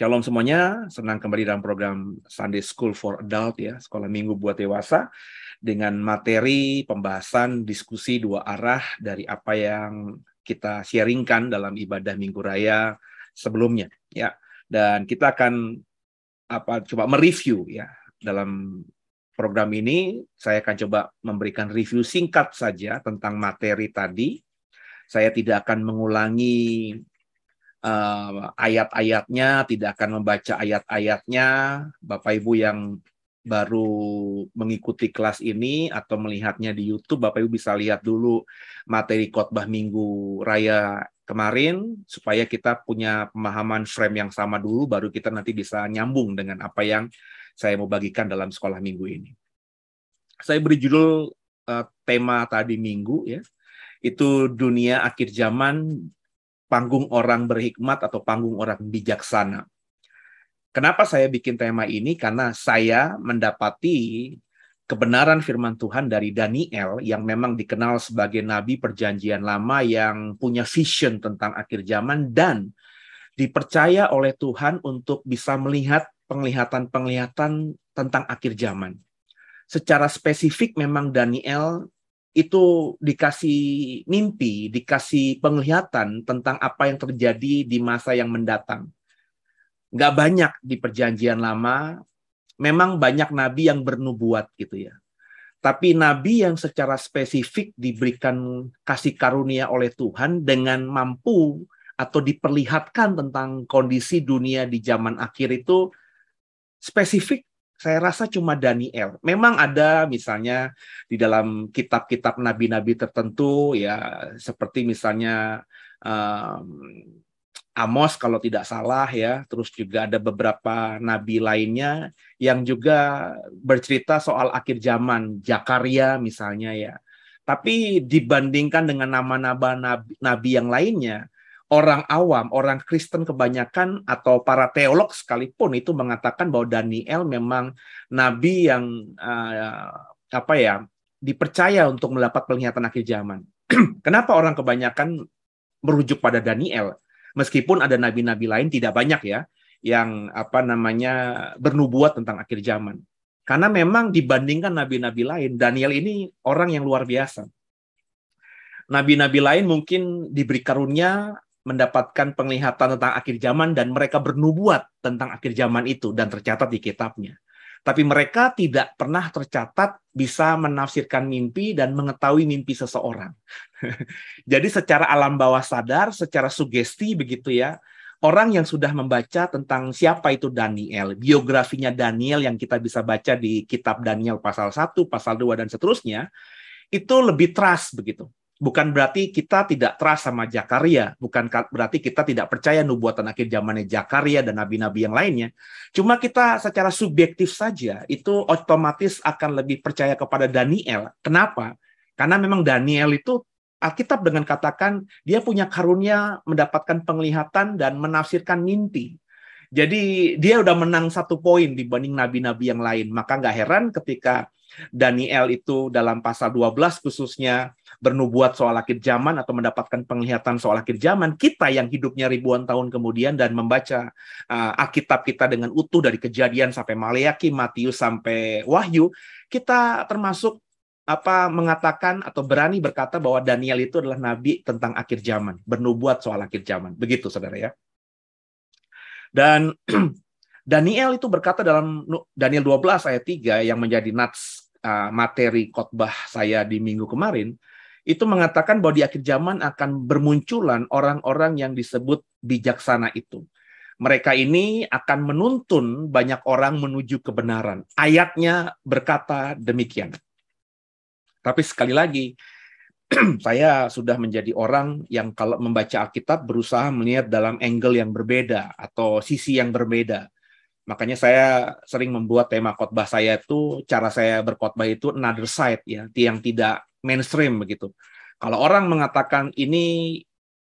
Shalom semuanya, senang kembali dalam program Sunday School for Adult ya, sekolah minggu buat dewasa dengan materi pembahasan diskusi dua arah dari apa yang kita sharingkan dalam ibadah Minggu Raya sebelumnya ya. Dan kita akan coba mereview ya. Dalam program ini saya akan coba memberikan review singkat saja tentang materi tadi. Saya tidak akan mengulangi ayat-ayatnya, tidak akan membaca ayat-ayatnya. Bapak Ibu yang baru mengikuti kelas ini atau melihatnya di YouTube, Bapak Ibu bisa lihat dulu materi khotbah Minggu Raya kemarin, supaya kita punya pemahaman frame yang sama dulu, baru kita nanti bisa nyambung dengan apa yang saya mau bagikan dalam sekolah minggu ini. Saya beri judul tema tadi minggu ya, itu dunia akhir zaman, panggung orang berhikmat atau panggung orang bijaksana. Kenapa saya bikin tema ini? Karena saya mendapati kebenaran firman Tuhan dari Daniel yang memang dikenal sebagai nabi perjanjian lama yang punya vision tentang akhir zaman dan dipercaya oleh Tuhan untuk bisa melihat penglihatan-penglihatan tentang akhir zaman. Secara spesifik memang Daniel itu dikasih mimpi, dikasih penglihatan tentang apa yang terjadi di masa yang mendatang. Nggak banyak di perjanjian lama, memang banyak nabi yang bernubuat gitu ya. Tapi nabi yang secara spesifik diberikan kasih karunia oleh Tuhan dengan mampu atau diperlihatkan tentang kondisi dunia di zaman akhir itu spesifik. Saya rasa cuma Daniel. Memang ada misalnya di dalam kitab-kitab nabi-nabi tertentu ya, seperti misalnya Amos kalau tidak salah ya. Terus juga ada beberapa nabi lainnya yang juga bercerita soal akhir zaman, Zakaria misalnya ya. Tapi dibandingkan dengan nama-nama nabi yang lainnya, orang awam, orang Kristen kebanyakan atau para teolog sekalipun itu mengatakan bahwa Daniel memang nabi yang dipercaya untuk mendapat penglihatan akhir zaman. Kenapa orang kebanyakan merujuk pada Daniel? Meskipun ada nabi-nabi lain tidak banyak ya yang bernubuat tentang akhir zaman. Karena memang dibandingkan nabi-nabi lain, Daniel ini orang yang luar biasa. Nabi-nabi lain mungkin diberi karunia mendapatkan penglihatan tentang akhir zaman dan mereka bernubuat tentang akhir zaman itu dan tercatat di kitabnya. Tapi mereka tidak pernah tercatat bisa menafsirkan mimpi dan mengetahui mimpi seseorang. Jadi secara alam bawah sadar, secara sugesti begitu ya, orang yang sudah membaca tentang siapa itu Daniel, biografinya Daniel yang kita bisa baca di kitab Daniel pasal 1, pasal 2 dan seterusnya, itu lebih trust begitu. Bukan berarti kita tidak trust sama Zakaria, bukan berarti kita tidak percaya nubuatan akhir zamannya Zakaria dan nabi-nabi yang lainnya. Cuma kita secara subjektif saja itu otomatis akan lebih percaya kepada Daniel. Kenapa? Karena memang Daniel itu Alkitab dengan katakan dia punya karunia mendapatkan penglihatan dan menafsirkan mimpi. Jadi dia udah menang 1 poin dibanding nabi-nabi yang lain. Maka nggak heran ketika Daniel itu dalam pasal 12 khususnya bernubuat soal akhir zaman atau mendapatkan penglihatan soal akhir zaman, kita yang hidupnya ribuan tahun kemudian dan membaca Alkitab kita dengan utuh dari Kejadian sampai Maleakhi, Matius sampai Wahyu, kita termasuk mengatakan atau berani berkata bahwa Daniel itu adalah nabi tentang akhir zaman, bernubuat soal akhir zaman. Begitu saudara ya. Dan Daniel itu berkata dalam Daniel 12 ayat 3 yang menjadi nats materi khotbah saya di minggu kemarin, itu mengatakan bahwa di akhir zaman akan bermunculan orang-orang yang disebut bijaksana itu. Mereka ini akan menuntun banyak orang menuju kebenaran. Ayatnya berkata demikian. Tapi sekali lagi, saya sudah menjadi orang yang kalau membaca Alkitab berusaha melihat dalam angle yang berbeda atau sisi yang berbeda. Makanya saya sering membuat tema khotbah saya itu, cara saya berkhotbah itu another side ya, yang tidak mainstream begitu. Kalau orang mengatakan ini,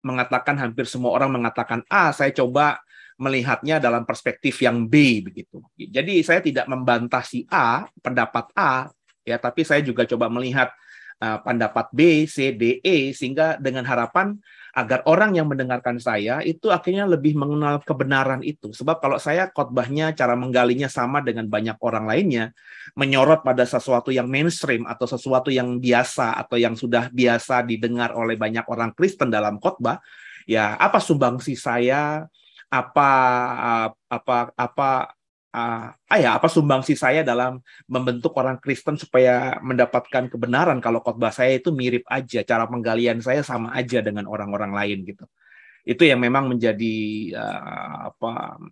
mengatakan hampir semua orang mengatakan A, saya coba melihatnya dalam perspektif yang B begitu. Jadi saya tidak membantah si A, pendapat A ya, tapi saya juga coba melihat pendapat B, C, D, E, sehingga dengan harapan agar orang yang mendengarkan saya itu akhirnya lebih mengenal kebenaran itu. Sebab kalau saya khotbahnya, cara menggalinya sama dengan banyak orang lainnya, menyorot pada sesuatu yang mainstream atau sesuatu yang biasa atau yang sudah biasa didengar oleh banyak orang Kristen dalam khotbah, ya apa sumbangsi saya, apa sumbangsi saya dalam membentuk orang Kristen supaya mendapatkan kebenaran kalau khotbah saya itu mirip aja, cara penggalian saya sama aja dengan orang-orang lain gitu. Itu yang memang menjadi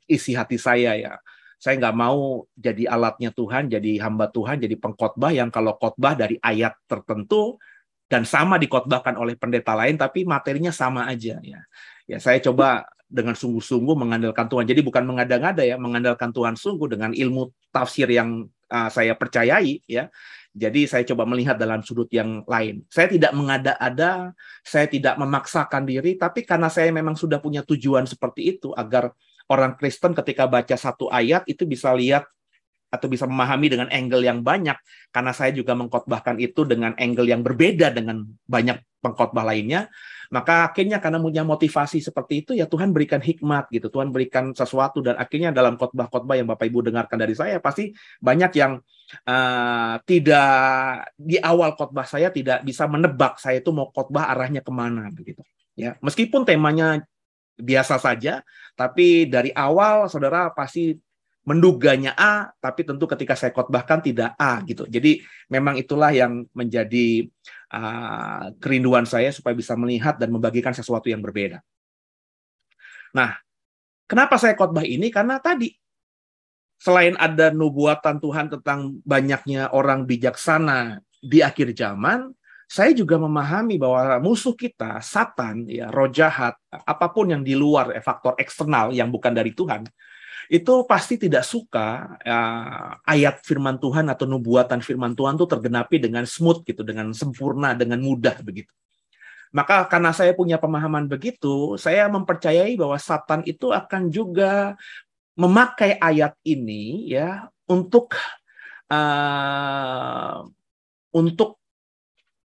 isi hati saya ya. Saya nggak mau jadi alatnya Tuhan, jadi hamba Tuhan, jadi pengkhotbah yang kalau khotbah dari ayat tertentu dan sama dikhotbahkan oleh pendeta lain, tapi materinya sama aja ya. Ya saya coba dengan sungguh-sungguh mengandalkan Tuhan. Jadi bukan mengada-ngada ya, mengandalkan Tuhan sungguh dengan ilmu tafsir yang saya percayai ya. Jadi saya coba melihat dalam sudut yang lain. Saya tidak mengada-ada, saya tidak memaksakan diri, tapi karena saya memang sudah punya tujuan seperti itu agar orang Kristen ketika baca satu ayat itu bisa lihat atau bisa memahami dengan angle yang banyak, karena saya juga mengkhotbahkan itu dengan angle yang berbeda dengan banyak pengkhotbah lainnya, maka akhirnya karena punya motivasi seperti itu, ya Tuhan berikan hikmat gitu, Tuhan berikan sesuatu, dan akhirnya dalam khotbah-khotbah yang Bapak Ibu dengarkan dari saya, pasti banyak yang tidak di awal khotbah saya tidak bisa menebak saya itu mau khotbah arahnya kemana begitu. Ya, meskipun temanya biasa saja, tapi dari awal saudara pasti menduganya A, tapi tentu ketika saya khotbahkan tidak A gitu. Jadi memang itulah yang menjadi kerinduan saya supaya bisa melihat dan membagikan sesuatu yang berbeda. Nah, kenapa saya khotbah ini? Karena tadi selain ada nubuatan Tuhan tentang banyaknya orang bijaksana di akhir zaman, saya juga memahami bahwa musuh kita, Satan, ya, roh jahat, apapun yang di luar faktor eksternal yang bukan dari Tuhan, itu pasti tidak suka ayat firman Tuhan atau nubuatan firman Tuhan itu tergenapi dengan smooth gitu, dengan sempurna, dengan mudah begitu. Maka karena saya punya pemahaman begitu, saya mempercayai bahwa Satan itu akan juga memakai ayat ini ya untuk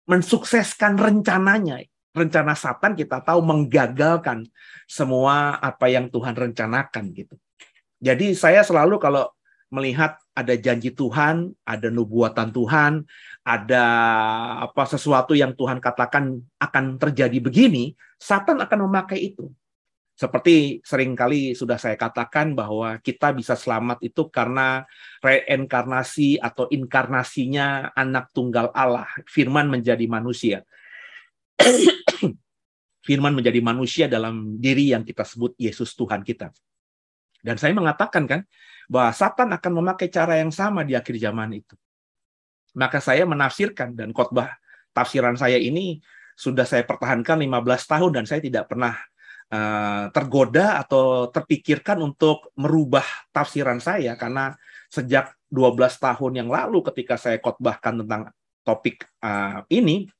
mensukseskan rencananya. Rencana Satan kita tahu menggagalkan semua apa yang Tuhan rencanakan gitu. Jadi saya selalu kalau melihat ada janji Tuhan, ada nubuatan Tuhan, ada sesuatu yang Tuhan katakan akan terjadi begini, Satan akan memakai itu. Seperti seringkali sudah saya katakan bahwa kita bisa selamat itu karena reinkarnasi atau inkarnasinya anak tunggal Allah, firman menjadi manusia. Firman menjadi manusia dalam diri yang kita sebut Yesus Tuhan kita. Dan saya mengatakan kan, bahwa Satan akan memakai cara yang sama di akhir zaman itu. Maka saya menafsirkan, dan khotbah tafsiran saya ini sudah saya pertahankan 15 tahun, dan saya tidak pernah tergoda atau terpikirkan untuk merubah tafsiran saya, karena sejak 12 tahun yang lalu ketika saya khotbahkan tentang topik ini,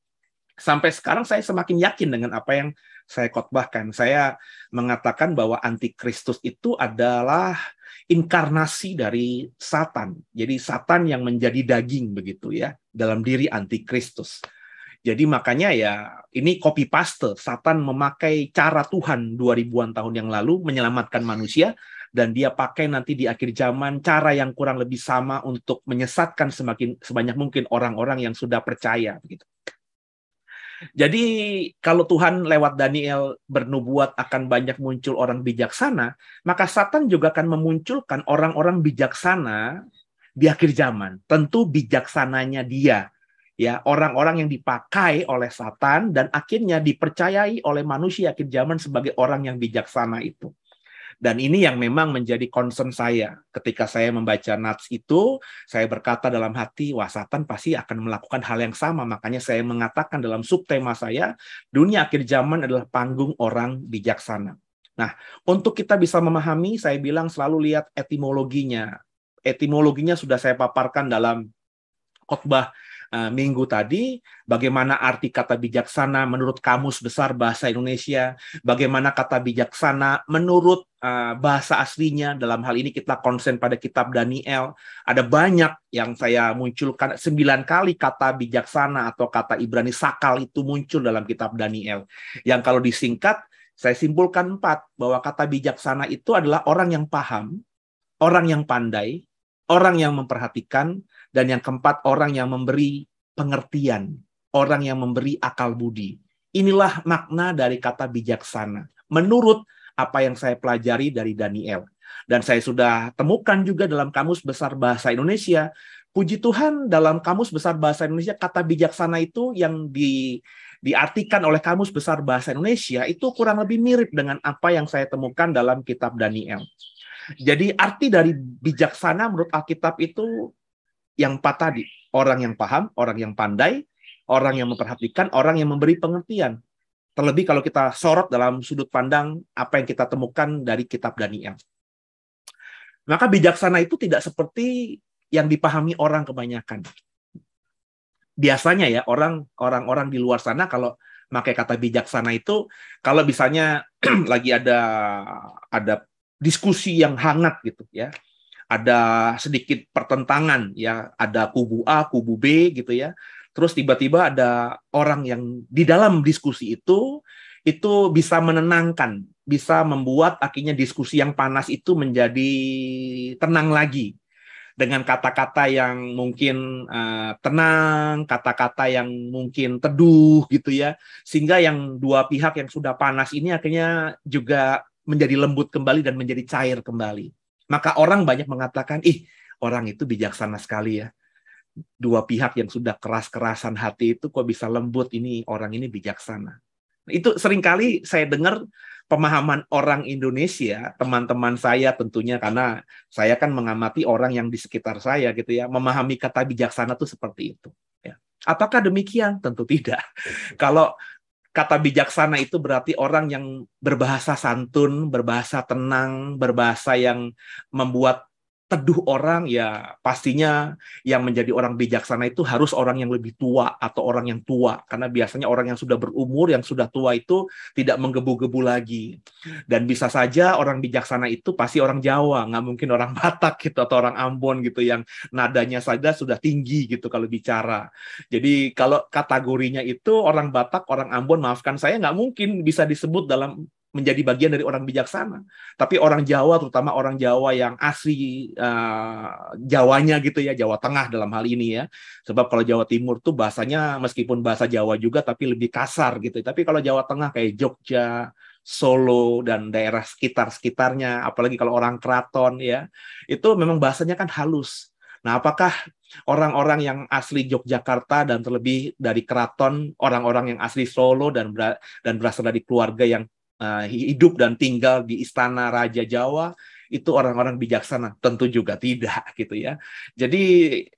sampai sekarang saya semakin yakin dengan apa yang saya khotbahkan. Saya mengatakan bahwa antikristus itu adalah inkarnasi dari Satan. Jadi Satan yang menjadi daging begitu ya dalam diri antikristus. Jadi makanya ya ini copy paste. Satan memakai cara Tuhan 2000-an tahun yang lalu menyelamatkan manusia, dan dia pakai nanti di akhir zaman cara yang kurang lebih sama untuk menyesatkan sebanyak mungkin orang-orang yang sudah percaya begitu. Jadi kalau Tuhan lewat Daniel bernubuat akan banyak muncul orang bijaksana, maka Satan juga akan memunculkan orang-orang bijaksana di akhir zaman. Tentu bijaksananya dia, ya, orang-orang yang dipakai oleh Satan dan akhirnya dipercayai oleh manusia akhir zaman sebagai orang yang bijaksana itu. Dan ini yang memang menjadi concern saya. Ketika saya membaca nats itu, saya berkata dalam hati, wah Satan pasti akan melakukan hal yang sama. Makanya saya mengatakan dalam subtema saya, dunia akhir zaman adalah panggung orang bijaksana. Nah, untuk kita bisa memahami, saya bilang selalu lihat etimologinya. Etimologinya sudah saya paparkan dalam khotbah minggu tadi, bagaimana arti kata bijaksana menurut Kamus Besar Bahasa Indonesia, bagaimana kata bijaksana menurut bahasa aslinya. Dalam hal ini kita konsen pada kitab Daniel. Ada banyak yang saya munculkan, 9 kali kata bijaksana atau kata Ibrani sakal itu muncul dalam kitab Daniel. Yang kalau disingkat, saya simpulkan 4, bahwa kata bijaksana itu adalah orang yang paham, orang yang pandai, orang yang memperhatikan, dan yang keempat, orang yang memberi pengertian, orang yang memberi akal budi. Inilah makna dari kata bijaksana, menurut apa yang saya pelajari dari Daniel. Dan saya sudah temukan juga dalam Kamus Besar Bahasa Indonesia. Puji Tuhan, dalam Kamus Besar Bahasa Indonesia, kata bijaksana itu yang diartikan oleh Kamus Besar Bahasa Indonesia itu kurang lebih mirip dengan apa yang saya temukan dalam kitab Daniel. Jadi arti dari bijaksana menurut Alkitab itu yang 4 tadi. Orang yang paham, orang yang pandai, orang yang memperhatikan, orang yang memberi pengertian. Terlebih kalau kita sorot dalam sudut pandang apa yang kita temukan dari kitab Daniel. Maka bijaksana itu tidak seperti yang dipahami orang kebanyakan. Biasanya ya, orang-orang di luar sana kalau pakai kata bijaksana itu, kalau misalnya lagi ada diskusi yang hangat gitu ya, ada sedikit pertentangan ya, ada kubu A, kubu B gitu ya. Terus tiba-tiba ada orang yang di dalam diskusi itu bisa menenangkan, bisa membuat akhirnya diskusi yang panas itu menjadi tenang lagi. Dengan kata-kata yang mungkin tenang, kata-kata yang mungkin teduh gitu ya. Sehingga yang dua pihak yang sudah panas ini akhirnya juga menjadi lembut kembali dan menjadi cair kembali. Maka orang banyak mengatakan, orang itu bijaksana sekali ya. Dua pihak yang sudah keras-kerasan hati itu kok bisa lembut, ini orang ini bijaksana. Itu seringkali saya dengar pemahaman orang Indonesia, teman-teman saya tentunya, karena saya kan mengamati orang yang di sekitar saya gitu ya, memahami kata bijaksana itu seperti itu. Ya. Apakah demikian? Tentu tidak. Kalau kata bijaksana itu berarti orang yang berbahasa santun, berbahasa tenang, berbahasa yang membuat teduh orang, ya pastinya yang menjadi orang bijaksana itu harus orang yang lebih tua atau orang yang tua. Karena biasanya orang yang sudah berumur, yang sudah tua itu tidak menggebu-gebu lagi. Dan bisa saja orang bijaksana itu pasti orang Jawa, nggak mungkin orang Batak gitu atau orang Ambon gitu yang nadanya saja sudah tinggi gitu kalau bicara. Jadi kalau kategorinya itu orang Batak, orang Ambon, maafkan saya, nggak mungkin bisa disebut dalam menjadi bagian dari orang bijaksana. Tapi orang Jawa, terutama orang Jawa yang asli Jawanya gitu ya, Jawa Tengah dalam hal ini ya. Sebab kalau Jawa Timur tuh bahasanya meskipun bahasa Jawa juga tapi lebih kasar gitu. Tapi kalau Jawa Tengah kayak Jogja, Solo, dan daerah sekitar-sekitarnya, apalagi kalau orang keraton ya, itu memang bahasanya kan halus. Nah, apakah orang-orang yang asli Yogyakarta dan terlebih dari keraton, orang-orang yang asli Solo dan berasal dari keluarga yang hidup dan tinggal di istana Raja Jawa, itu orang-orang bijaksana? Tentu juga tidak gitu ya. Jadi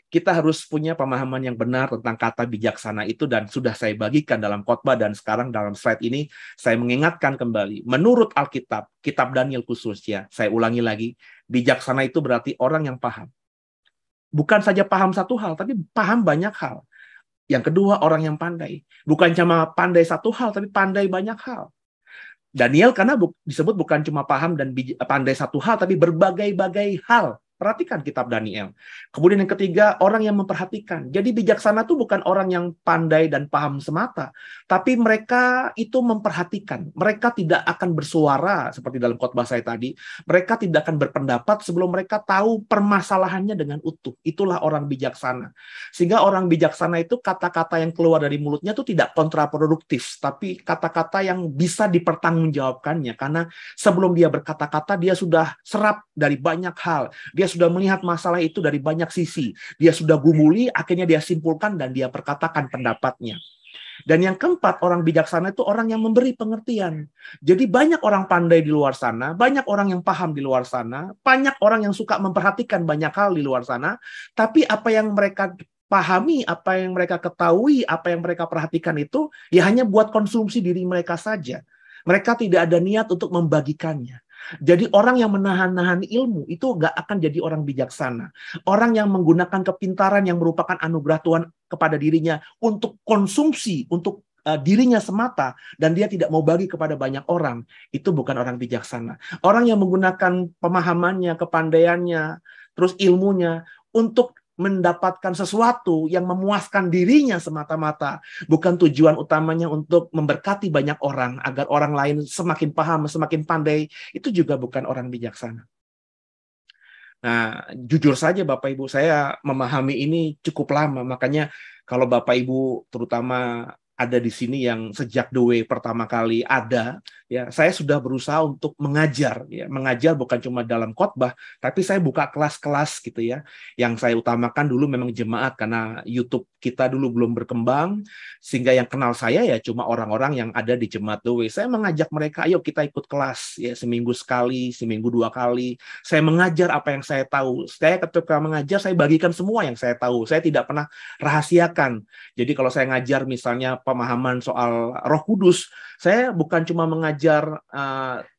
kita harus punya pemahaman yang benar tentang kata bijaksana itu, dan sudah saya bagikan dalam khotbah, dan sekarang dalam slide ini saya mengingatkan kembali. Menurut Alkitab, kitab Daniel khususnya, saya ulangi lagi, bijaksana itu berarti orang yang paham. Bukan saja paham satu hal, tapi paham banyak hal. Yang kedua, orang yang pandai. Bukan cuma pandai satu hal, tapi pandai banyak hal. Daniel karena disebut bukan cuma paham dan pandai satu hal, tapi berbagai-bagai hal. Perhatikan kitab Daniel. Kemudian yang ketiga, orang yang memperhatikan. Jadi bijaksana itu bukan orang yang pandai dan paham semata, tapi mereka itu memperhatikan. Mereka tidak akan bersuara seperti dalam khotbah saya tadi. Mereka tidak akan berpendapat sebelum mereka tahu permasalahannya dengan utuh. Itulah orang bijaksana. Sehingga orang bijaksana itu kata-kata yang keluar dari mulutnya itu tidak kontraproduktif, tapi kata-kata yang bisa dipertanggungjawabkannya. Karena sebelum dia berkata-kata, dia sudah serap dari banyak hal. Dia sudah melihat masalah itu dari banyak sisi. Dia sudah gumuli, akhirnya dia simpulkan dan dia perkatakan pendapatnya. Dan yang keempat, orang bijaksana itu orang yang memberi pengertian. Jadi banyak orang pandai di luar sana, banyak orang yang paham di luar sana, banyak orang yang suka memperhatikan banyak hal di luar sana, tapi apa yang mereka pahami, apa yang mereka ketahui, apa yang mereka perhatikan itu ya hanya buat konsumsi diri mereka saja. Mereka tidak ada niat untuk membagikannya. Jadi orang yang menahan-nahan ilmu itu nggak akan jadi orang bijaksana. Orang yang menggunakan kepintaran yang merupakan anugerah Tuhan kepada dirinya untuk konsumsi, untuk dirinya semata, dan dia tidak mau bagi kepada banyak orang, itu bukan orang bijaksana. Orang yang menggunakan pemahamannya, kepandaiannya, terus ilmunya untuk mendapatkan sesuatu yang memuaskan dirinya semata-mata, bukan tujuan utamanya untuk memberkati banyak orang agar orang lain semakin paham, semakin pandai, itu juga bukan orang bijaksana. Nah, jujur saja Bapak Ibu, saya memahami ini cukup lama, makanya kalau Bapak Ibu terutama ada di sini yang sejak The Way pertama kali ada, ya saya sudah berusaha untuk mengajar, ya mengajar bukan cuma dalam khotbah, tapi saya buka kelas-kelas gitu ya. Yang saya utamakan dulu memang jemaat karena YouTube kita dulu belum berkembang, sehingga yang kenal saya ya cuma orang-orang yang ada di jemaat The Way. Saya mengajak mereka, ayo kita ikut kelas ya, seminggu sekali, seminggu 2 kali. Saya mengajar apa yang saya tahu. Saya ketika mengajar saya bagikan semua yang saya tahu. Saya tidak pernah rahasiakan. Jadi kalau saya ngajar misalnya pemahaman soal Roh Kudus, saya bukan cuma mengajar 80%,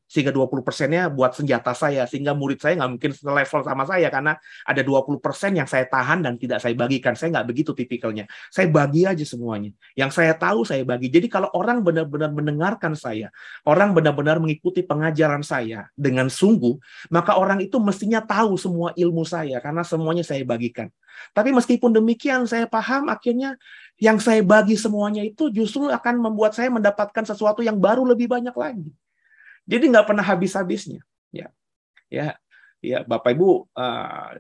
sehingga 20%-nya buat senjata saya, sehingga murid saya nggak mungkin level sama saya, karena ada 20% yang saya tahan dan tidak saya bagikan. Saya nggak begitu tipikalnya. Saya bagi aja semuanya. Yang saya tahu, saya bagi. Jadi kalau orang benar-benar mendengarkan saya, orang benar-benar mengikuti pengajaran saya dengan sungguh, maka orang itu mestinya tahu semua ilmu saya, karena semuanya saya bagikan. Tapi meskipun demikian, saya paham akhirnya yang saya bagi semuanya itu justru akan membuat saya mendapatkan sesuatu yang baru lebih banyak lagi. Jadi nggak pernah habis-habisnya. Ya, Bapak Ibu,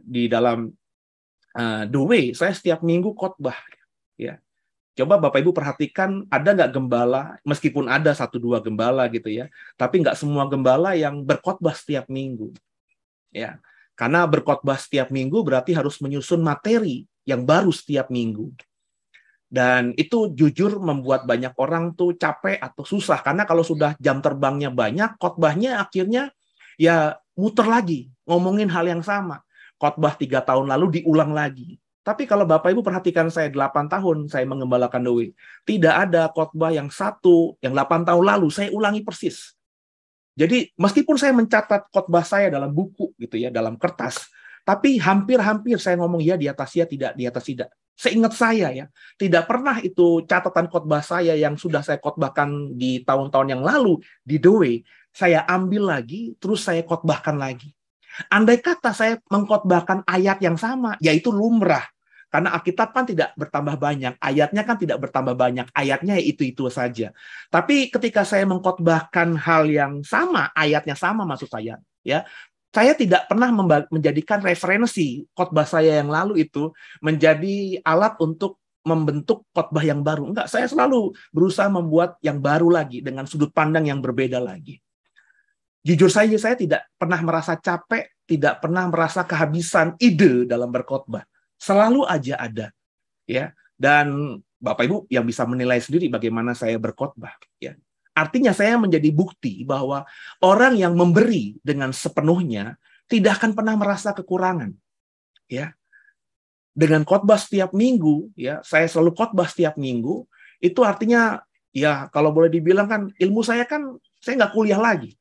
di dalam The Way, saya setiap minggu khotbah. Ya, coba Bapak Ibu perhatikan, ada nggak gembala, meskipun ada 1-2 gembala gitu ya, tapi nggak semua gembala yang berkhotbah setiap minggu. Ya, karena berkhotbah setiap minggu berarti harus menyusun materi yang baru setiap minggu. Dan itu jujur membuat banyak orang tuh capek atau susah. Karena kalau sudah jam terbangnya banyak, khotbahnya akhirnya ya muter lagi, ngomongin hal yang sama. Khotbah 3 tahun lalu diulang lagi. Tapi kalau Bapak Ibu perhatikan saya 8 tahun saya mengembalakan The Way, tidak ada khotbah yang 8 tahun lalu saya ulangi persis. Jadi meskipun saya mencatat khotbah saya dalam buku gitu ya, dalam kertas, tapi hampir-hampir saya ngomong ya di atas ya, tidak di atas tidak. Seingat saya ya, tidak pernah itu catatan khotbah saya yang sudah saya khotbahkan di tahun-tahun yang lalu di The Way, saya ambil lagi terus saya khotbahkan lagi. Andai kata saya mengkhotbahkan ayat yang sama, yaitu lumrah. Karena Alkitab kan tidak bertambah banyak, ayatnya kan tidak bertambah banyak, ayatnya itu-itu saja. Tapi ketika saya mengkhotbahkan hal yang sama, ayatnya sama maksud saya, ya, saya tidak pernah menjadikan referensi khotbah saya yang lalu itu menjadi alat untuk membentuk khotbah yang baru. Enggak, saya selalu berusaha membuat yang baru lagi dengan sudut pandang yang berbeda lagi. Jujur saja saya tidak pernah merasa capek, tidak pernah merasa kehabisan ide dalam berkhotbah. Selalu aja ada, ya. Dan Bapak Ibu yang bisa menilai sendiri bagaimana saya berkhotbah, ya. Artinya saya menjadi bukti bahwa orang yang memberi dengan sepenuhnya tidak akan pernah merasa kekurangan, ya. Dengan khotbah setiap minggu, ya, saya selalu khotbah setiap minggu, itu artinya ya kalau boleh dibilang kan ilmu saya kan saya nggak kuliah lagi.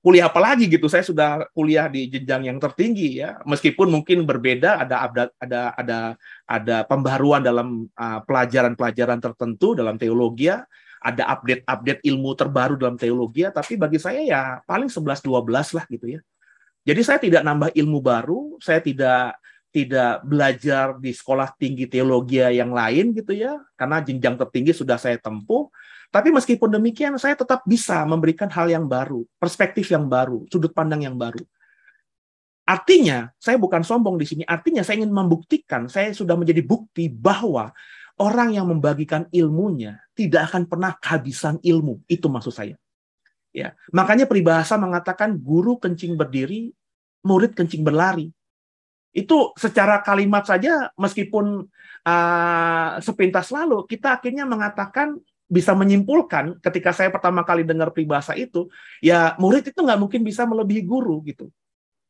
Kuliah apa lagi gitu, saya sudah kuliah di jenjang yang tertinggi ya, meskipun mungkin berbeda, ada pembaruan dalam pelajaran-pelajaran tertentu dalam teologi, ada update ilmu terbaru dalam teologi, tapi bagi saya ya paling 11-12 lah gitu ya. Jadi saya tidak nambah ilmu baru, saya tidak belajar di sekolah tinggi teologi yang lain gitu ya, karena jenjang tertinggi sudah saya tempuh. Tapi meskipun demikian, saya tetap bisa memberikan hal yang baru, perspektif yang baru, sudut pandang yang baru. Artinya, saya bukan sombong di sini. Artinya, saya ingin membuktikan, saya sudah menjadi bukti bahwa orang yang membagikan ilmunya tidak akan pernah kehabisan ilmu. Itu maksud saya. Ya, makanya peribahasa mengatakan guru kencing berdiri, murid kencing berlari. Itu secara kalimat saja, meskipun sepintas lalu, kita akhirnya mengatakan, bisa menyimpulkan ketika saya pertama kali dengar peribahasa itu, ya murid itu nggak mungkin bisa melebihi guru gitu.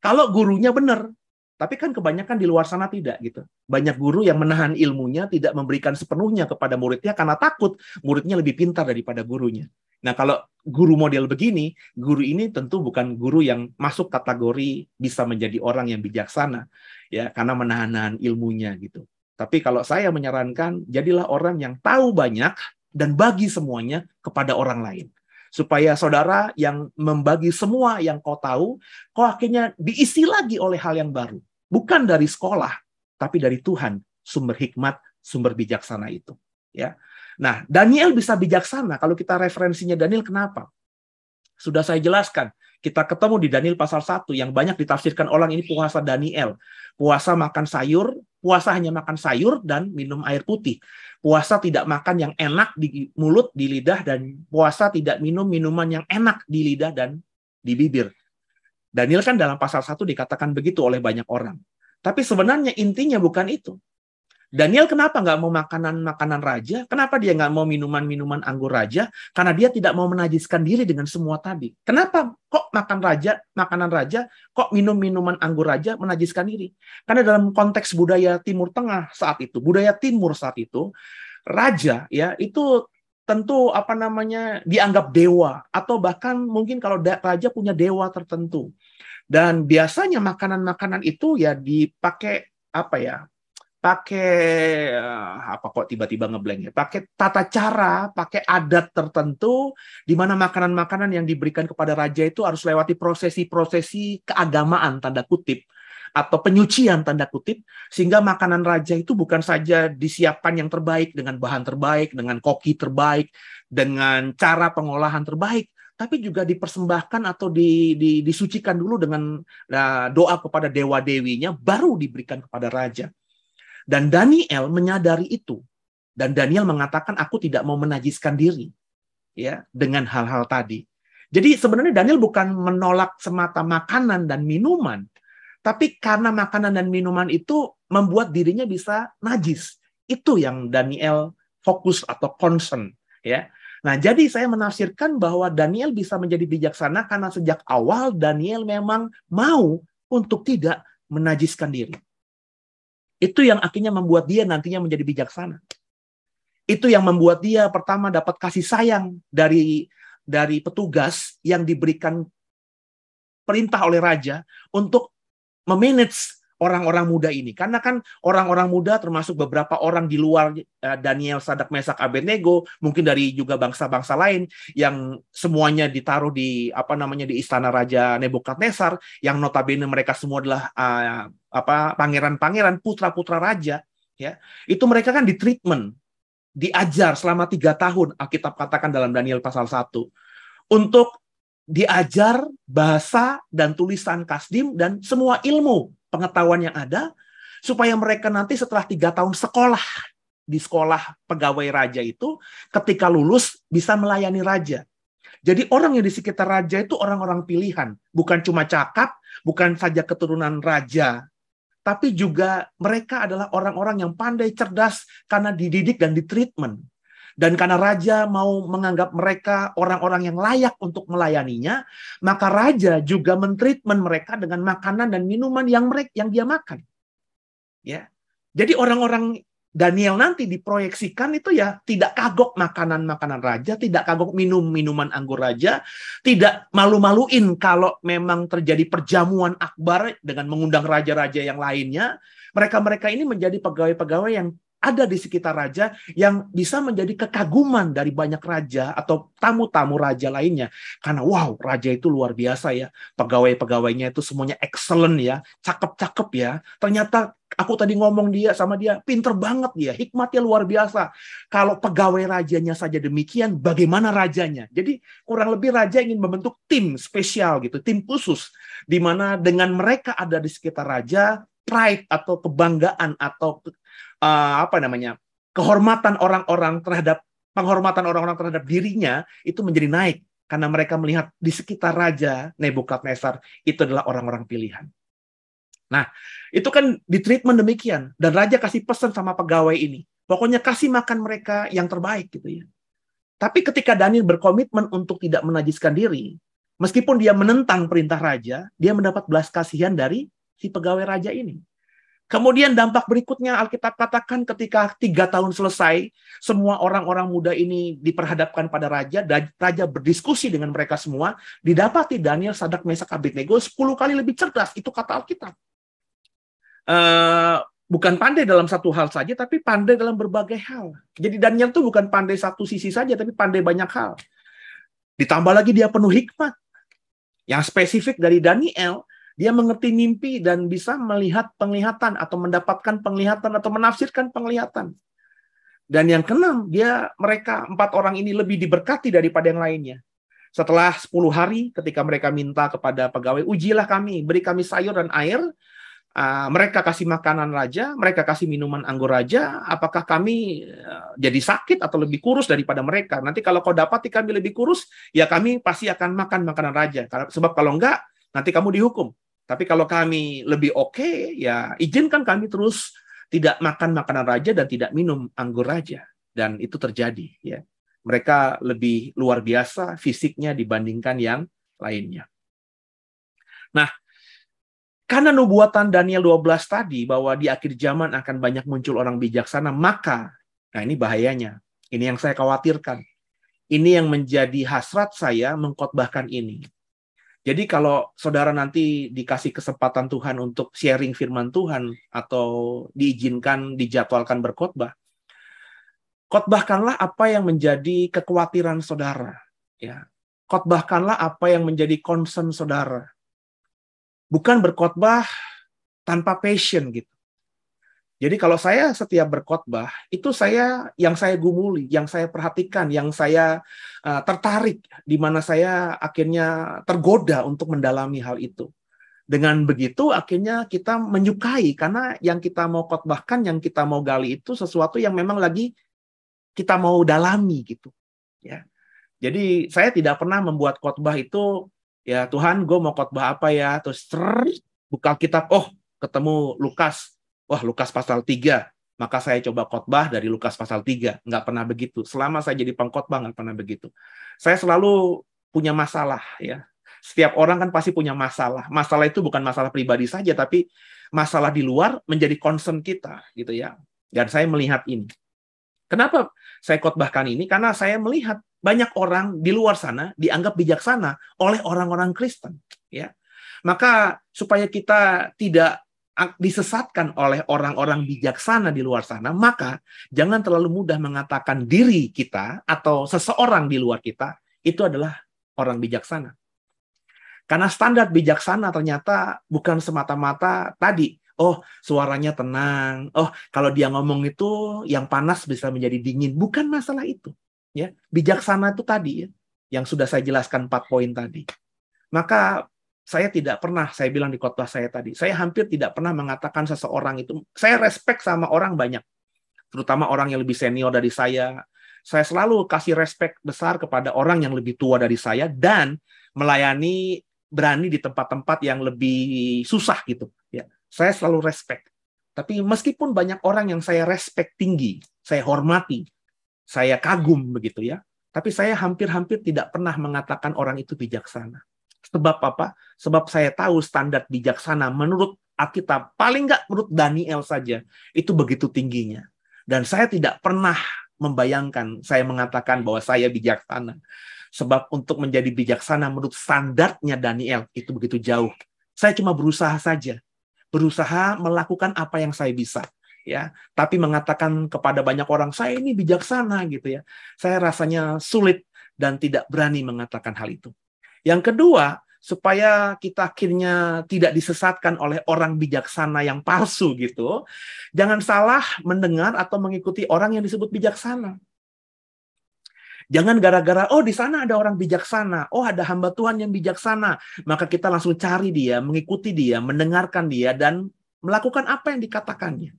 Kalau gurunya benar. Tapi kan kebanyakan di luar sana tidak gitu. Banyak guru yang menahan ilmunya, tidak memberikan sepenuhnya kepada muridnya karena takut muridnya lebih pintar daripada gurunya. Nah, kalau guru model begini, guru ini tentu bukan guru yang masuk kategori bisa menjadi orang yang bijaksana, ya, karena menahan-nahan ilmunya gitu. Tapi kalau saya menyarankan, jadilah orang yang tahu banyak dan bagi semuanya kepada orang lain. Supaya saudara yang membagi semua yang kau tahu, kau akhirnya diisi lagi oleh hal yang baru. Bukan dari sekolah, tapi dari Tuhan, sumber hikmat, sumber bijaksana itu. Ya. Nah, Daniel bisa bijaksana kalau kita referensinya Daniel, kenapa? Sudah saya jelaskan. Kita ketemu di Daniel pasal 1 yang banyak ditafsirkan orang ini puasa Daniel. Puasa makan sayur, puasa hanya makan sayur dan minum air putih. Puasa tidak makan yang enak di mulut, di lidah, dan puasa tidak minum minuman yang enak di lidah dan di bibir. Daniel kan dalam pasal 1 dikatakan begitu oleh banyak orang. Tapi sebenarnya intinya bukan itu. Daniel kenapa nggak mau makanan-makanan raja? Kenapa dia nggak mau minuman-minuman anggur raja? Karena dia tidak mau menajiskan diri dengan semua tadi. Kenapa kok makan raja, makanan raja, kok minum minuman anggur raja menajiskan diri? Karena dalam konteks budaya Timur Tengah saat itu, budaya Timur saat itu, raja ya itu tentu dianggap dewa, atau bahkan mungkin kalau raja punya dewa tertentu. Dan biasanya makanan-makanan itu ya dipakai kok tiba-tiba ngeblank ya, pakai tata cara, pakai adat tertentu, di mana makanan-makanan yang diberikan kepada raja itu harus lewati prosesi-prosesi keagamaan, tanda kutip, atau penyucian, tanda kutip, sehingga makanan raja itu bukan saja disiapkan yang terbaik, dengan bahan terbaik, dengan koki terbaik, dengan cara pengolahan terbaik, tapi juga dipersembahkan atau disucikan dulu dengan doa kepada dewa-dewinya, baru diberikan kepada raja. Dan Daniel menyadari itu. Dan Daniel mengatakan, aku tidak mau menajiskan diri ya dengan hal-hal tadi. Jadi sebenarnya Daniel bukan menolak semata makanan dan minuman, tapi karena makanan dan minuman itu membuat dirinya bisa najis. Itu yang Daniel fokus atau concern ya. Nah, jadi saya menafsirkan bahwa Daniel bisa menjadi bijaksana karena sejak awal Daniel memang mau untuk tidak menajiskan diri. Itu yang akhirnya membuat dia nantinya menjadi bijaksana. Itu yang membuat dia pertama dapat kasih sayang dari petugas yang diberikan perintah oleh raja untuk memanage orang-orang muda ini. Karena kan orang-orang muda termasuk beberapa orang di luar Daniel, Sadrak, Mesak, Abednego, mungkin dari juga bangsa-bangsa lain yang semuanya ditaruh di di istana Raja Nebukadnezar, yang notabene mereka semua adalah pangeran-pangeran, putra-putra raja, ya. Itu mereka kan ditreatment, diajar selama 3 tahun, Alkitab katakan dalam Daniel pasal 1, untuk diajar bahasa dan tulisan Kasdim dan semua ilmu pengetahuan yang ada, supaya mereka nanti setelah 3 tahun sekolah di sekolah pegawai raja itu, ketika lulus bisa melayani raja. Jadi orang yang di sekitar raja itu orang-orang pilihan, bukan cuma cakap, bukan saja keturunan raja, tapi juga mereka adalah orang-orang yang pandai, cerdas, karena dididik dan ditreatment. Dan karena raja mau menganggap mereka orang-orang yang layak untuk melayaninya, maka raja juga mentreatment mereka dengan makanan dan minuman yang dia makan. Ya. Jadi orang-orang Daniel nanti diproyeksikan itu ya tidak kagok makanan-makanan raja, tidak kagok minuman anggur raja, tidak malu-maluin kalau memang terjadi perjamuan akbar dengan mengundang raja-raja yang lainnya. Mereka-mereka ini menjadi pegawai-pegawai yang ada di sekitar raja, yang bisa menjadi kekaguman dari banyak raja atau tamu-tamu raja lainnya. Karena wow, raja itu luar biasa ya. Pegawai-pegawainya itu semuanya excellent ya, cakep-cakep ya. Ternyata aku tadi ngomong sama dia, pinter banget dia, hikmatnya luar biasa. Kalau pegawai rajanya saja demikian, bagaimana rajanya? Jadi kurang lebih raja ingin membentuk tim spesial gitu, tim khusus, di mana dengan mereka ada di sekitar raja, pride atau kebanggaan atau penghormatan orang-orang terhadap dirinya itu menjadi naik, karena mereka melihat di sekitar raja Nebukadnezar itu adalah orang-orang pilihan. Nah, itu kan di treatment demikian. Dan raja kasih pesan sama pegawai ini. Pokoknya kasih makan mereka yang terbaik gitu ya. Tapi ketika Daniel berkomitmen untuk tidak menajiskan diri, meskipun dia menentang perintah raja, dia mendapat belas kasihan dari si pegawai raja ini. Kemudian dampak berikutnya Alkitab katakan ketika 3 tahun selesai, semua orang-orang muda ini diperhadapkan pada raja, dan raja berdiskusi dengan mereka semua, didapati Daniel, Sadrak, Mesak, Abednego 10 kali lebih cerdas, itu kata Alkitab. Bukan pandai dalam satu hal saja, tapi pandai dalam berbagai hal. Jadi Daniel itu bukan pandai satu sisi saja, tapi pandai banyak hal. Ditambah lagi dia penuh hikmat. Yang spesifik dari Daniel, dia mengerti mimpi dan bisa melihat penglihatan atau mendapatkan penglihatan atau menafsirkan penglihatan. Dan yang keenam, mereka 4 orang ini lebih diberkati daripada yang lainnya. Setelah 10 hari, ketika mereka minta kepada pegawai, ujilah kami, beri kami sayur dan air. Mereka kasih makanan raja, mereka kasih minuman anggur raja, apakah kami jadi sakit atau lebih kurus daripada mereka? Nanti kalau kau dapati kami lebih kurus, ya kami pasti akan makan makanan raja. Sebab kalau enggak, nanti kamu dihukum. Tapi kalau kami lebih oke, ya izinkan kami terus tidak makan makanan raja dan tidak minum anggur raja. Dan itu terjadi. Ya. Mereka lebih luar biasa fisiknya dibandingkan yang lainnya. Nah, karena nubuatan Daniel 12 tadi bahwa di akhir zaman akan banyak muncul orang bijaksana, maka, nah ini bahayanya, ini yang saya khawatirkan. Ini yang menjadi hasrat saya mengkhotbahkan ini. Jadi kalau saudara nanti dikasih kesempatan Tuhan untuk sharing firman Tuhan atau diizinkan, dijadwalkan berkhotbah, khotbahkanlah apa yang menjadi kekhawatiran saudara. Ya. Khotbahkanlah apa yang menjadi concern saudara. Bukan berkhotbah tanpa passion gitu. Jadi kalau saya setiap berkhotbah, itu yang saya gumuli, yang saya perhatikan, yang saya tertarik, di mana saya akhirnya tergoda untuk mendalami hal itu. Dengan begitu akhirnya kita menyukai, karena yang kita mau khotbahkan, yang kita mau gali itu sesuatu yang memang lagi kita mau dalami gitu. Ya. Jadi saya tidak pernah membuat khotbah itu, ya Tuhan, gue mau khotbah apa ya? Terus buka Alkitab, ketemu Lukas. Wah, Lukas pasal 3. Maka saya coba khotbah dari Lukas pasal 3. Nggak pernah begitu. Selama saya jadi pengkhotbah, nggak pernah begitu. Saya selalu punya masalah. Ya. Setiap orang kan pasti punya masalah. Masalah itu bukan masalah pribadi saja, tapi masalah di luar menjadi concern kita. Gitu ya. Dan saya melihat ini. Kenapa saya khotbahkan ini? Karena saya melihat banyak orang di luar sana dianggap bijaksana oleh orang-orang Kristen. Ya. Maka supaya kita tidak disesatkan oleh orang-orang bijaksana di luar sana, maka jangan terlalu mudah mengatakan diri kita atau seseorang di luar kita itu adalah orang bijaksana. Karena standar bijaksana ternyata bukan semata-mata tadi, suaranya tenang, kalau dia ngomong itu yang panas bisa menjadi dingin. Bukan masalah itu. Ya, bijaksana itu tadi ya, yang sudah saya jelaskan 4 poin tadi. Maka saya tidak pernah, saya bilang di khotbah saya tadi, saya hampir tidak pernah mengatakan seseorang itu, saya respect sama orang banyak, terutama orang yang lebih senior dari saya. Saya selalu kasih respect besar kepada orang yang lebih tua dari saya dan melayani berani di tempat-tempat yang lebih susah gitu. Ya, saya selalu respect. Tapi meskipun banyak orang yang saya respect tinggi, saya hormati, saya kagum begitu ya. Tapi saya hampir-hampir tidak pernah mengatakan orang itu bijaksana. Sebab apa? Sebab saya tahu standar bijaksana menurut Alkitab, paling nggak menurut Daniel saja, itu begitu tingginya. Dan saya tidak pernah membayangkan saya mengatakan bahwa saya bijaksana. Sebab untuk menjadi bijaksana menurut standarnya Daniel itu begitu jauh. Saya cuma berusaha saja. Berusaha melakukan apa yang saya bisa. Ya, tapi mengatakan kepada banyak orang saya ini bijaksana gitu ya. Saya rasanya sulit dan tidak berani mengatakan hal itu. Yang kedua, supaya kita akhirnya tidak disesatkan oleh orang bijaksana yang palsu gitu, jangan salah mendengar atau mengikuti orang yang disebut bijaksana. Jangan gara-gara, di sana ada orang bijaksana, ada hamba Tuhan yang bijaksana, maka kita langsung cari dia, mengikuti dia, mendengarkan dia, dan melakukan apa yang dikatakannya.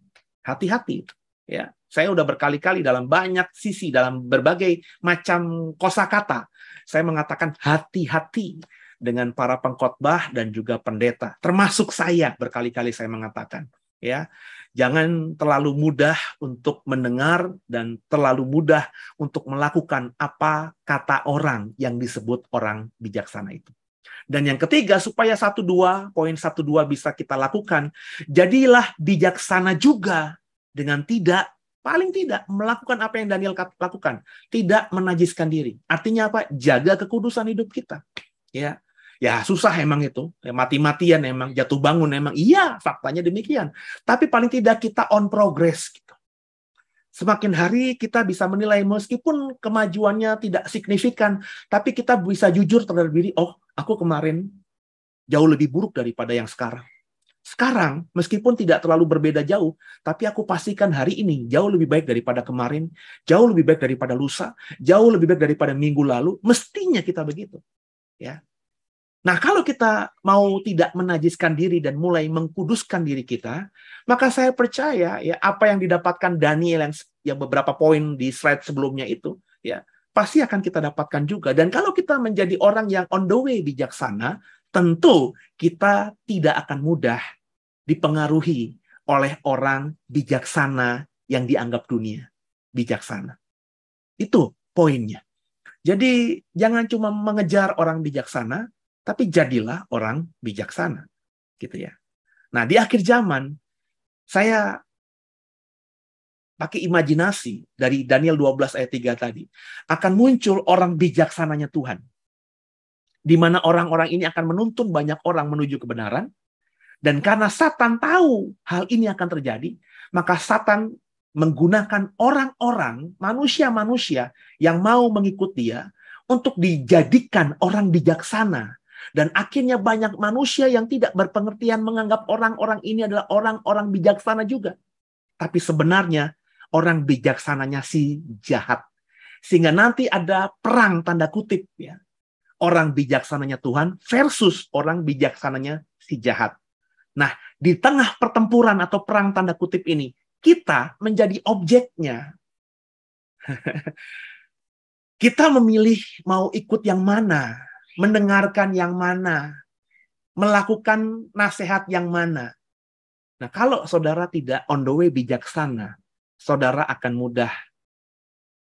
Hati-hati. Ya, saya udah berkali-kali dalam banyak sisi, dalam berbagai macam kosakata, saya mengatakan hati-hati. dengan para pengkhotbah dan juga pendeta, termasuk saya. Berkali-kali saya mengatakan, ya, jangan terlalu mudah untuk mendengar dan terlalu mudah untuk melakukan apa kata orang yang disebut orang bijaksana itu. Dan yang ketiga, supaya 1-2, poin 1-2 bisa kita lakukan, jadilah bijaksana juga dengan paling tidak melakukan apa yang Daniel lakukan, tidak menajiskan diri. Artinya apa? Jaga kekudusan hidup kita. Ya, ya susah emang itu, ya, mati-matian emang, jatuh bangun emang, iya faktanya demikian. Tapi paling tidak kita on progress gitu. Semakin hari kita bisa menilai meskipun kemajuannya tidak signifikan, tapi kita bisa jujur terhadap diri, oh aku kemarin jauh lebih buruk daripada yang sekarang. Sekarang, meskipun tidak terlalu berbeda jauh, tapi aku pastikan hari ini jauh lebih baik daripada kemarin, jauh lebih baik daripada lusa, jauh lebih baik daripada minggu lalu. Mestinya kita begitu. Ya. Nah, kalau kita mau tidak menajiskan diri dan mulai mengkuduskan diri kita, maka saya percaya ya apa yang didapatkan Daniel yang beberapa poin di slide sebelumnya itu, ya pasti akan kita dapatkan juga. Dan kalau kita menjadi orang yang on the way bijaksana, tentu kita tidak akan mudah dipengaruhi oleh orang bijaksana yang dianggap dunia bijaksana. Itu poinnya. Jadi jangan cuma mengejar orang bijaksana, tapi jadilah orang bijaksana, gitu ya. Nah, di akhir zaman saya pakai imajinasi dari Daniel 12 ayat 3 tadi, akan muncul orang bijaksananya Tuhan. Di mana orang-orang ini akan menuntun banyak orang menuju kebenaran. Dan karena Satan tahu hal ini akan terjadi, maka Satan menggunakan orang-orang, manusia-manusia yang mau mengikut dia untuk dijadikan orang bijaksana. Dan akhirnya banyak manusia yang tidak berpengertian menganggap orang-orang ini adalah orang-orang bijaksana juga. Tapi sebenarnya orang bijaksananya si jahat. Sehingga nanti ada perang tanda kutip, ya. Orang bijaksananya Tuhan versus orang bijaksananya si jahat. Nah, di tengah pertempuran atau perang tanda kutip ini, kita menjadi objeknya. Kita memilih mau ikut yang mana, mendengarkan yang mana, melakukan nasihat yang mana. Nah, kalau saudara tidak on the way bijaksana, saudara akan mudah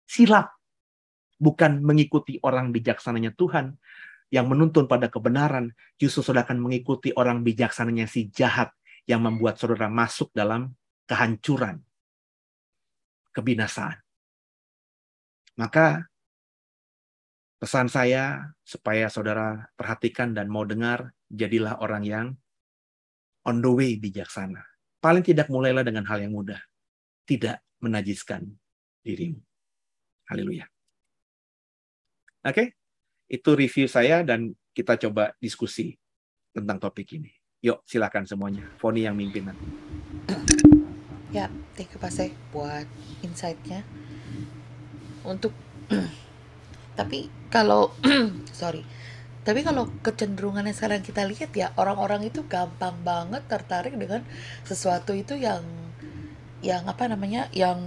silap. Bukan mengikuti orang bijaksananya Tuhan, yang menuntun pada kebenaran, justru saudara akan mengikuti orang bijaksananya si jahat yang membuat saudara masuk dalam kehancuran, kebinasaan. Maka pesan saya supaya saudara perhatikan dan mau dengar, jadilah orang yang on the way bijaksana. Paling tidak mulailah dengan hal yang mudah, tidak menajiskan dirimu. Haleluya. Oke? Itu review saya dan kita coba diskusi tentang topik ini. Yuk, silakan semuanya. Foni yang mimpin nanti. Ya, thank you Pastor buat insight-nya. Untuk tapi kalau tapi kalau kecenderungan yang sekarang kita lihat ya, orang-orang itu gampang banget tertarik dengan sesuatu itu yang apa namanya, yang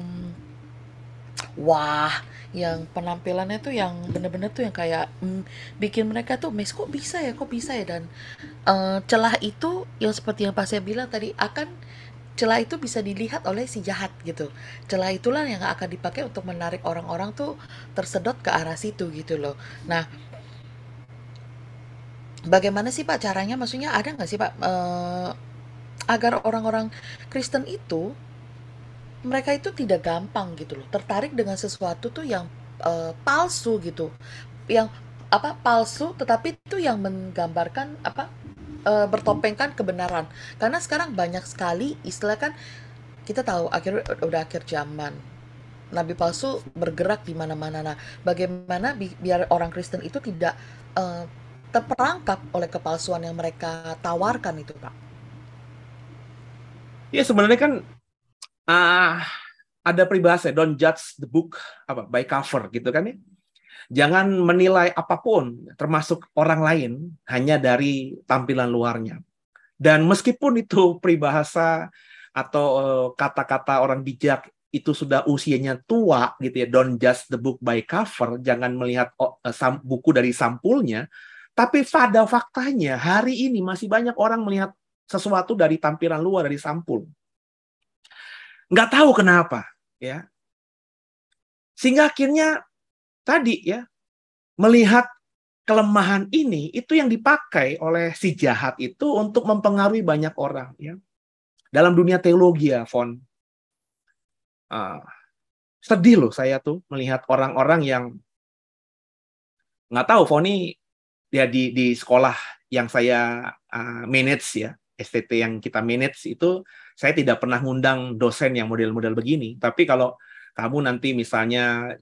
wah, yang penampilannya tuh yang bener-bener tuh yang kayak bikin mereka tuh mes, kok bisa ya dan celah itu yang seperti yang Pak saya bilang tadi, celah itu bisa dilihat oleh si jahat gitu. Celah itulah yang akan dipakai untuk menarik orang-orang tuh tersedot ke arah situ gitu loh. Nah, bagaimana sih Pak caranya? Maksudnya ada nggak sih Pak agar orang-orang Kristen itu mereka itu tidak gampang gitu loh tertarik dengan sesuatu tuh yang palsu gitu, yang palsu tetapi itu yang menggambarkan bertopengkan kebenaran. Karena sekarang banyak sekali istilah, kan kita tahu udah akhir zaman, nabi palsu bergerak di mana-mana. Nah, bagaimana biar orang Kristen itu tidak terperangkap oleh kepalsuan yang mereka tawarkan itu, Pak? Ya, sebenarnya kan ada peribahasa, don't judge the book by cover gitu kan ya. Jangan menilai apapun, termasuk orang lain, hanya dari tampilan luarnya. Dan meskipun itu peribahasa atau kata-kata orang bijak itu sudah usianya tua gitu ya, don't judge the book by cover, jangan melihat buku dari sampulnya, Tapi pada faktanya hari ini masih banyak orang melihat sesuatu dari tampilan luar, dari sampul. Nggak tahu kenapa, ya. Sehingga akhirnya tadi ya, melihat kelemahan ini itu yang dipakai oleh si jahat itu untuk mempengaruhi banyak orang, ya. Dalam dunia teologi ya, Fon. Sedih loh saya tuh melihat orang-orang yang nggak tahu, Foni ya di sekolah yang saya manage ya, STT yang kita manage itu, saya tidak pernah ngundang dosen yang model-model begini. Tapi kalau kamu nanti misalnya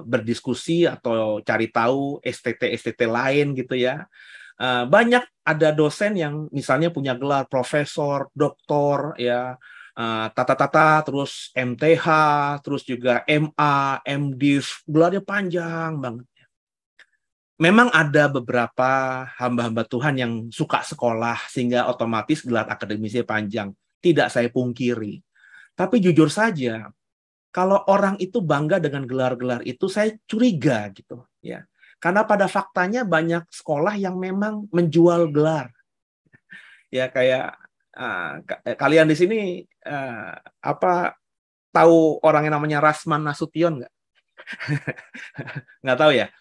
berdiskusi atau cari tahu STT lain gitu ya, banyak ada dosen yang misalnya punya gelar profesor, doktor, ya, tata-tata, terus MTH, terus juga MA, MDiv, gelarnya panjang banget. Memang ada beberapa hamba-hamba Tuhan yang suka sekolah sehingga otomatis gelar akademisnya panjang. Tidak saya pungkiri. Tapi jujur saja, kalau orang itu bangga dengan gelar-gelar itu, saya curiga gitu, ya. Karena pada faktanya banyak sekolah yang memang menjual gelar. Ya kayak kalian di sini tahu orang yang namanya Rasman Nasution nggak? Nggak tahu ya.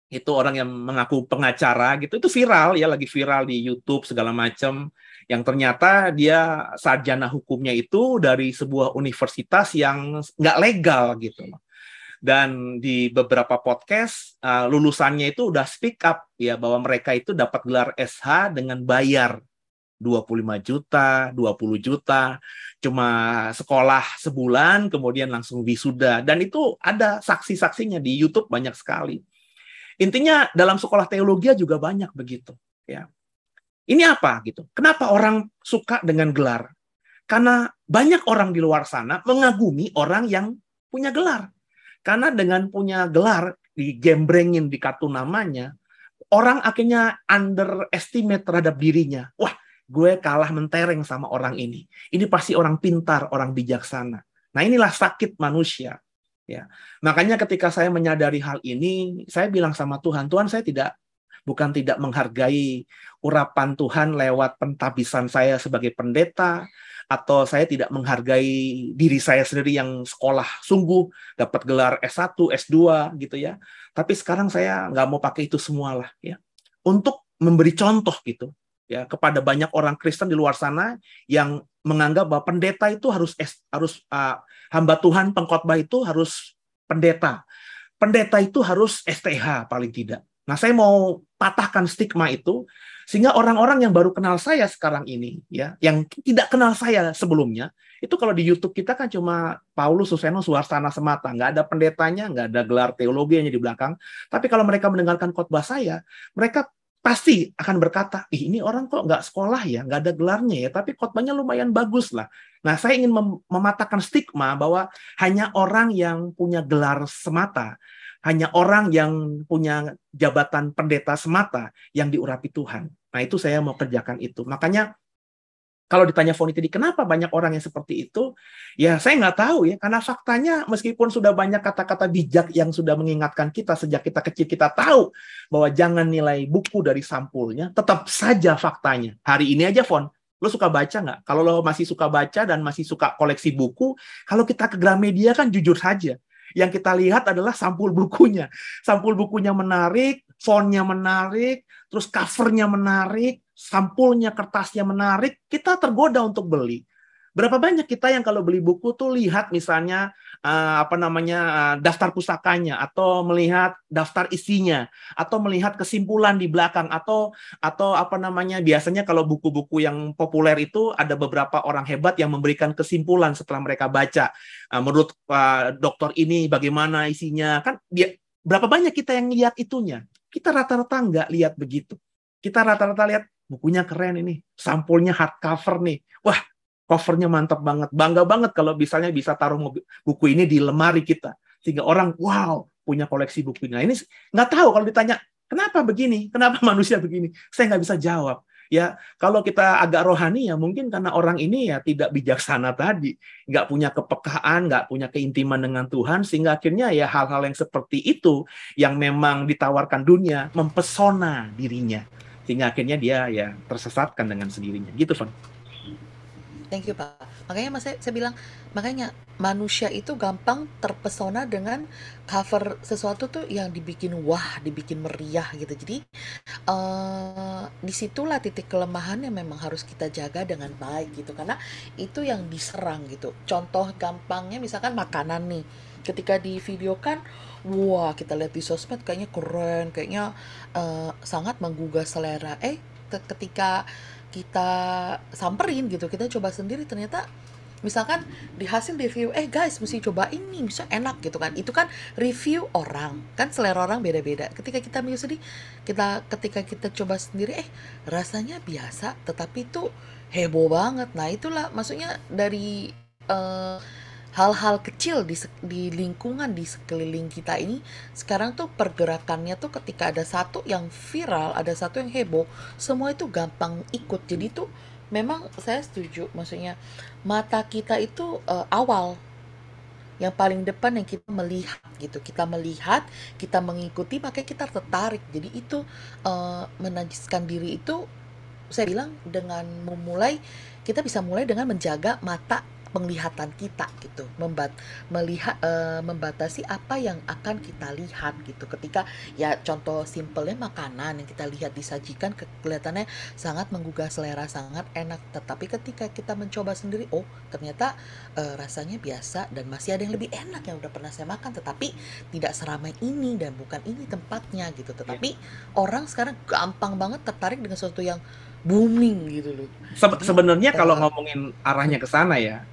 Itu orang yang mengaku pengacara gitu, itu viral ya, lagi viral di YouTube segala macam, yang ternyata dia sarjana hukumnya itu dari sebuah universitas yang nggak legal gitu. Dan di beberapa podcast lulusannya itu udah speak up ya, bahwa mereka itu dapat gelar SH dengan bayar 25 juta, 20 juta, cuma sekolah sebulan kemudian langsung wisuda, dan itu ada saksi-saksinya di YouTube banyak sekali. Intinya dalam sekolah teologi juga banyak begitu, ya. Ini apa gitu? Kenapa orang suka dengan gelar? Karena banyak orang di luar sana mengagumi orang yang punya gelar. Karena dengan punya gelar, digembrengin di kartu namanya, orang akhirnya underestimate terhadap dirinya. Wah, gue kalah mentereng sama orang ini. Ini pasti orang pintar, orang bijaksana. Nah, inilah sakit manusia. Ya, makanya ketika saya menyadari hal ini, saya bilang sama Tuhan, Tuhan, saya bukan tidak menghargai urapan Tuhan lewat pentabisan saya sebagai pendeta, atau saya tidak menghargai diri saya sendiri yang sekolah sungguh, dapat gelar S1, S2 gitu ya. Tapi sekarang saya nggak mau pakai itu semua lah ya, untuk memberi contoh gitu ya kepada banyak orang Kristen di luar sana yang menganggap bahwa pendeta itu harus hamba Tuhan, pengkhotbah itu harus pendeta. Pendeta itu harus STH paling tidak. Nah, saya mau patahkan stigma itu sehingga orang-orang yang baru kenal saya sekarang ini ya, yang tidak kenal saya sebelumnya, itu kalau di YouTube kita kan cuma Paulus Suseno Suharsana semata, nggak ada pendetanya, nggak ada gelar teologianya di belakang. Tapi kalau mereka mendengarkan khotbah saya, mereka pasti akan berkata, ini orang kok nggak sekolah ya, nggak ada gelarnya ya, tapi khotbahnya lumayan bagus lah. Nah, saya ingin mematahkan stigma bahwa hanya orang yang punya gelar semata, hanya orang yang punya jabatan pendeta semata yang diurapi Tuhan. Nah, itu saya mau kerjakan itu. Makanya kalau ditanya Foni tadi, kenapa banyak orang yang seperti itu? Ya, saya nggak tahu ya. Karena faktanya, meskipun sudah banyak kata-kata bijak yang sudah mengingatkan kita sejak kita kecil, kita tahu bahwa jangan nilai buku dari sampulnya, tetap saja faktanya. Hari ini aja, Fon, lo suka baca nggak? Kalau lo masih suka baca dan masih suka koleksi buku, kalau kita ke Gramedia kan jujur saja, yang kita lihat adalah sampul bukunya. Sampul bukunya menarik, fontnya menarik, terus covernya menarik, sampulnya, kertasnya menarik, kita tergoda untuk beli. Berapa banyak kita yang kalau beli buku tuh lihat misalnya daftar pusakanya, atau melihat daftar isinya, atau melihat kesimpulan di belakang, atau biasanya kalau buku-buku yang populer itu ada beberapa orang hebat yang memberikan kesimpulan setelah mereka baca. Menurut dokter ini bagaimana isinya, kan berapa banyak kita yang lihat itunya? Kita rata-rata nggak lihat begitu. Kita rata-rata lihat bukunya keren ini, sampulnya hardcover nih. Wah, covernya mantap banget. Bangga banget kalau misalnya bisa taruh buku ini di lemari kita. Sehingga orang, wow, punya koleksi buku ini. Nah, ini nggak tahu kalau ditanya, kenapa begini? Kenapa manusia begini? Saya nggak bisa jawab. Ya, kalau kita agak rohani ya mungkin karena orang ini ya tidak bijaksana tadi, nggak punya kepekaan, nggak punya keintiman dengan Tuhan, sehingga akhirnya ya hal-hal yang seperti itu yang memang ditawarkan dunia mempesona dirinya, sehingga akhirnya dia ya tersesatkan dengan sendirinya. Gitu, Van. Thank you, Pak. Makanya saya bilang, makanya manusia itu gampang terpesona dengan cover sesuatu tuh yang dibikin wah, dibikin meriah gitu. Jadi disitulah titik kelemahan yang memang harus kita jaga dengan baik gitu, karena itu yang diserang gitu. Contoh gampangnya misalkan makanan nih, ketika di video kan, wah kita lihat di sosmed kayaknya keren, kayaknya sangat menggugah selera. Ketika kita samperin gitu, kita coba sendiri, ternyata misalkan di hasil review, guys mesti coba ini, bisa enak gitu kan. Itu kan review orang, kan selera orang beda-beda. Ketika kita minggu sedih, ketika kita coba sendiri, rasanya biasa tetapi itu heboh banget. Nah itulah maksudnya dari eh, hal-hal kecil di lingkungan di sekeliling kita ini. Sekarang tuh pergerakannya tuh ketika ada satu yang viral, ada satu yang heboh, semua itu gampang ikut. Jadi tuh memang saya setuju, maksudnya mata kita itu awal, yang paling depan yang kita melihat gitu. Kita melihat, kita mengikuti, makanya kita tertarik. Jadi itu menajiskan diri itu, saya bilang dengan memulai, kita bisa mulai dengan menjaga mata penglihatan kita gitu, membatasi apa yang akan kita lihat gitu. Ketika ya contoh simpelnya makanan yang kita lihat disajikan kelihatannya sangat menggugah selera, sangat enak, tetapi ketika kita mencoba sendiri, oh ternyata rasanya biasa dan masih ada yang lebih enak yang udah pernah saya makan, tetapi tidak seramai ini dan bukan ini tempatnya gitu. Tetapi orang sekarang gampang banget tertarik dengan sesuatu yang booming gitu loh. Jadi Sebenarnya kalau ngomongin arahnya ke sana ya,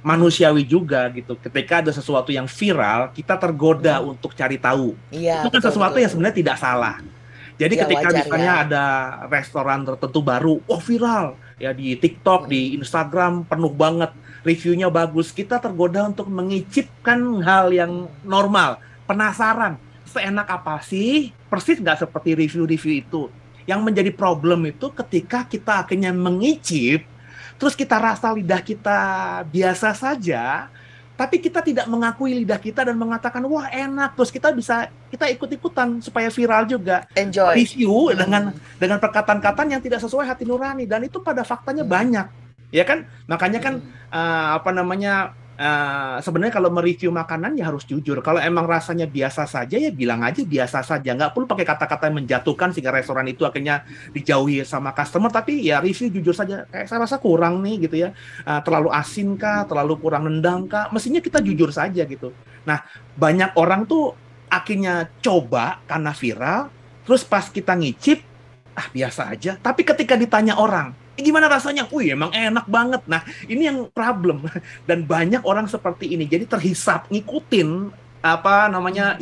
manusiawi juga gitu. Ketika ada sesuatu yang viral, kita tergoda untuk cari tahu. iya Itu kan betul sesuatu betul yang sebenarnya tidak salah. Jadi ya ketika wajar misalnya ya. ada restoran tertentu baru, oh viral ya di TikTok, di Instagram penuh banget, reviewnya bagus, kita tergoda untuk mengicipkan hal yang normal, penasaran, seenak apa sih, persis nggak seperti review-review itu. Yang menjadi problem itu ketika kita akhirnya mengicip, terus kita rasa lidah kita biasa saja, tapi kita tidak mengakui lidah kita dan mengatakan wah enak, terus kita ikut-ikutan supaya viral juga, Enjoy. review dengan perkataan-kataan yang tidak sesuai hati nurani, dan itu pada faktanya banyak, ya kan? Makanya kan sebenarnya kalau mereview makanan ya harus jujur. Kalau emang rasanya biasa saja ya bilang aja biasa saja, nggak perlu pakai kata-kata yang menjatuhkan sehingga restoran itu akhirnya dijauhi sama customer. Tapi ya review jujur saja, kayak saya rasa kurang nih gitu ya, terlalu asin kah, terlalu kurang nendang kah, mestinya kita jujur saja gitu. Nah, banyak orang tuh akhirnya coba karena viral, terus pas kita ngicip biasa aja. Tapi ketika ditanya orang, gimana rasanya? Wih, emang enak banget. Nah, ini yang problem. Dan banyak orang seperti ini. Jadi terhisap, ngikutin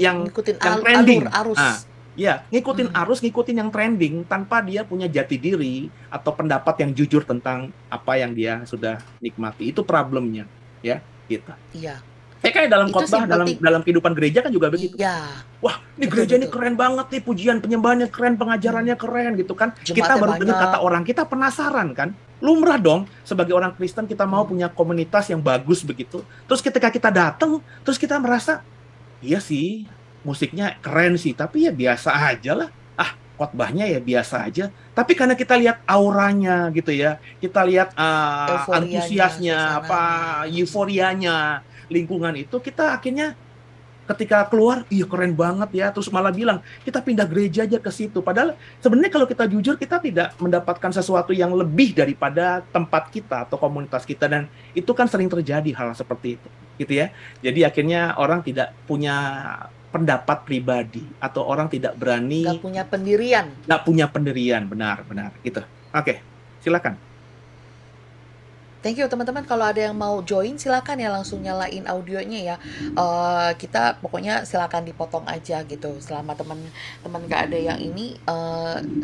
yang Ngikutin trending. arus. Ya, ngikutin arus, ngikutin yang trending tanpa dia punya jati diri atau pendapat yang jujur tentang apa yang dia sudah nikmati. Itu problemnya, ya, gitu. Iya. Kayak dalam khotbah, dalam kehidupan gereja kan juga begitu. Iya. Wah, ini gereja ini keren banget nih, pujian penyembahannya keren, pengajarannya keren gitu kan. Kita baru dengar kata orang, kita penasaran kan. Lumrah dong, sebagai orang Kristen kita mau punya komunitas yang bagus begitu. Terus ketika kita datang, terus kita merasa, iya sih, musiknya keren sih, tapi ya biasa aja lah. Khotbahnya ya biasa aja. Tapi karena kita lihat auranya gitu ya, kita lihat antusiasnya, euforianya, lingkungan itu, kita akhirnya ketika keluar, iya keren banget ya, terus malah bilang kita pindah gereja aja ke situ. Padahal sebenarnya kalau kita jujur, kita tidak mendapatkan sesuatu yang lebih daripada tempat kita atau komunitas kita, dan itu kan sering terjadi hal seperti itu, gitu ya. Jadi akhirnya orang tidak punya pendapat pribadi atau orang tidak berani, nggak punya pendirian, benar gitu. Oke, silakan. Thank you teman-teman, kalau ada yang mau join silakan ya, langsung nyalain audionya ya. Kita pokoknya silakan dipotong aja gitu. Selama teman-teman gak ada yang ini,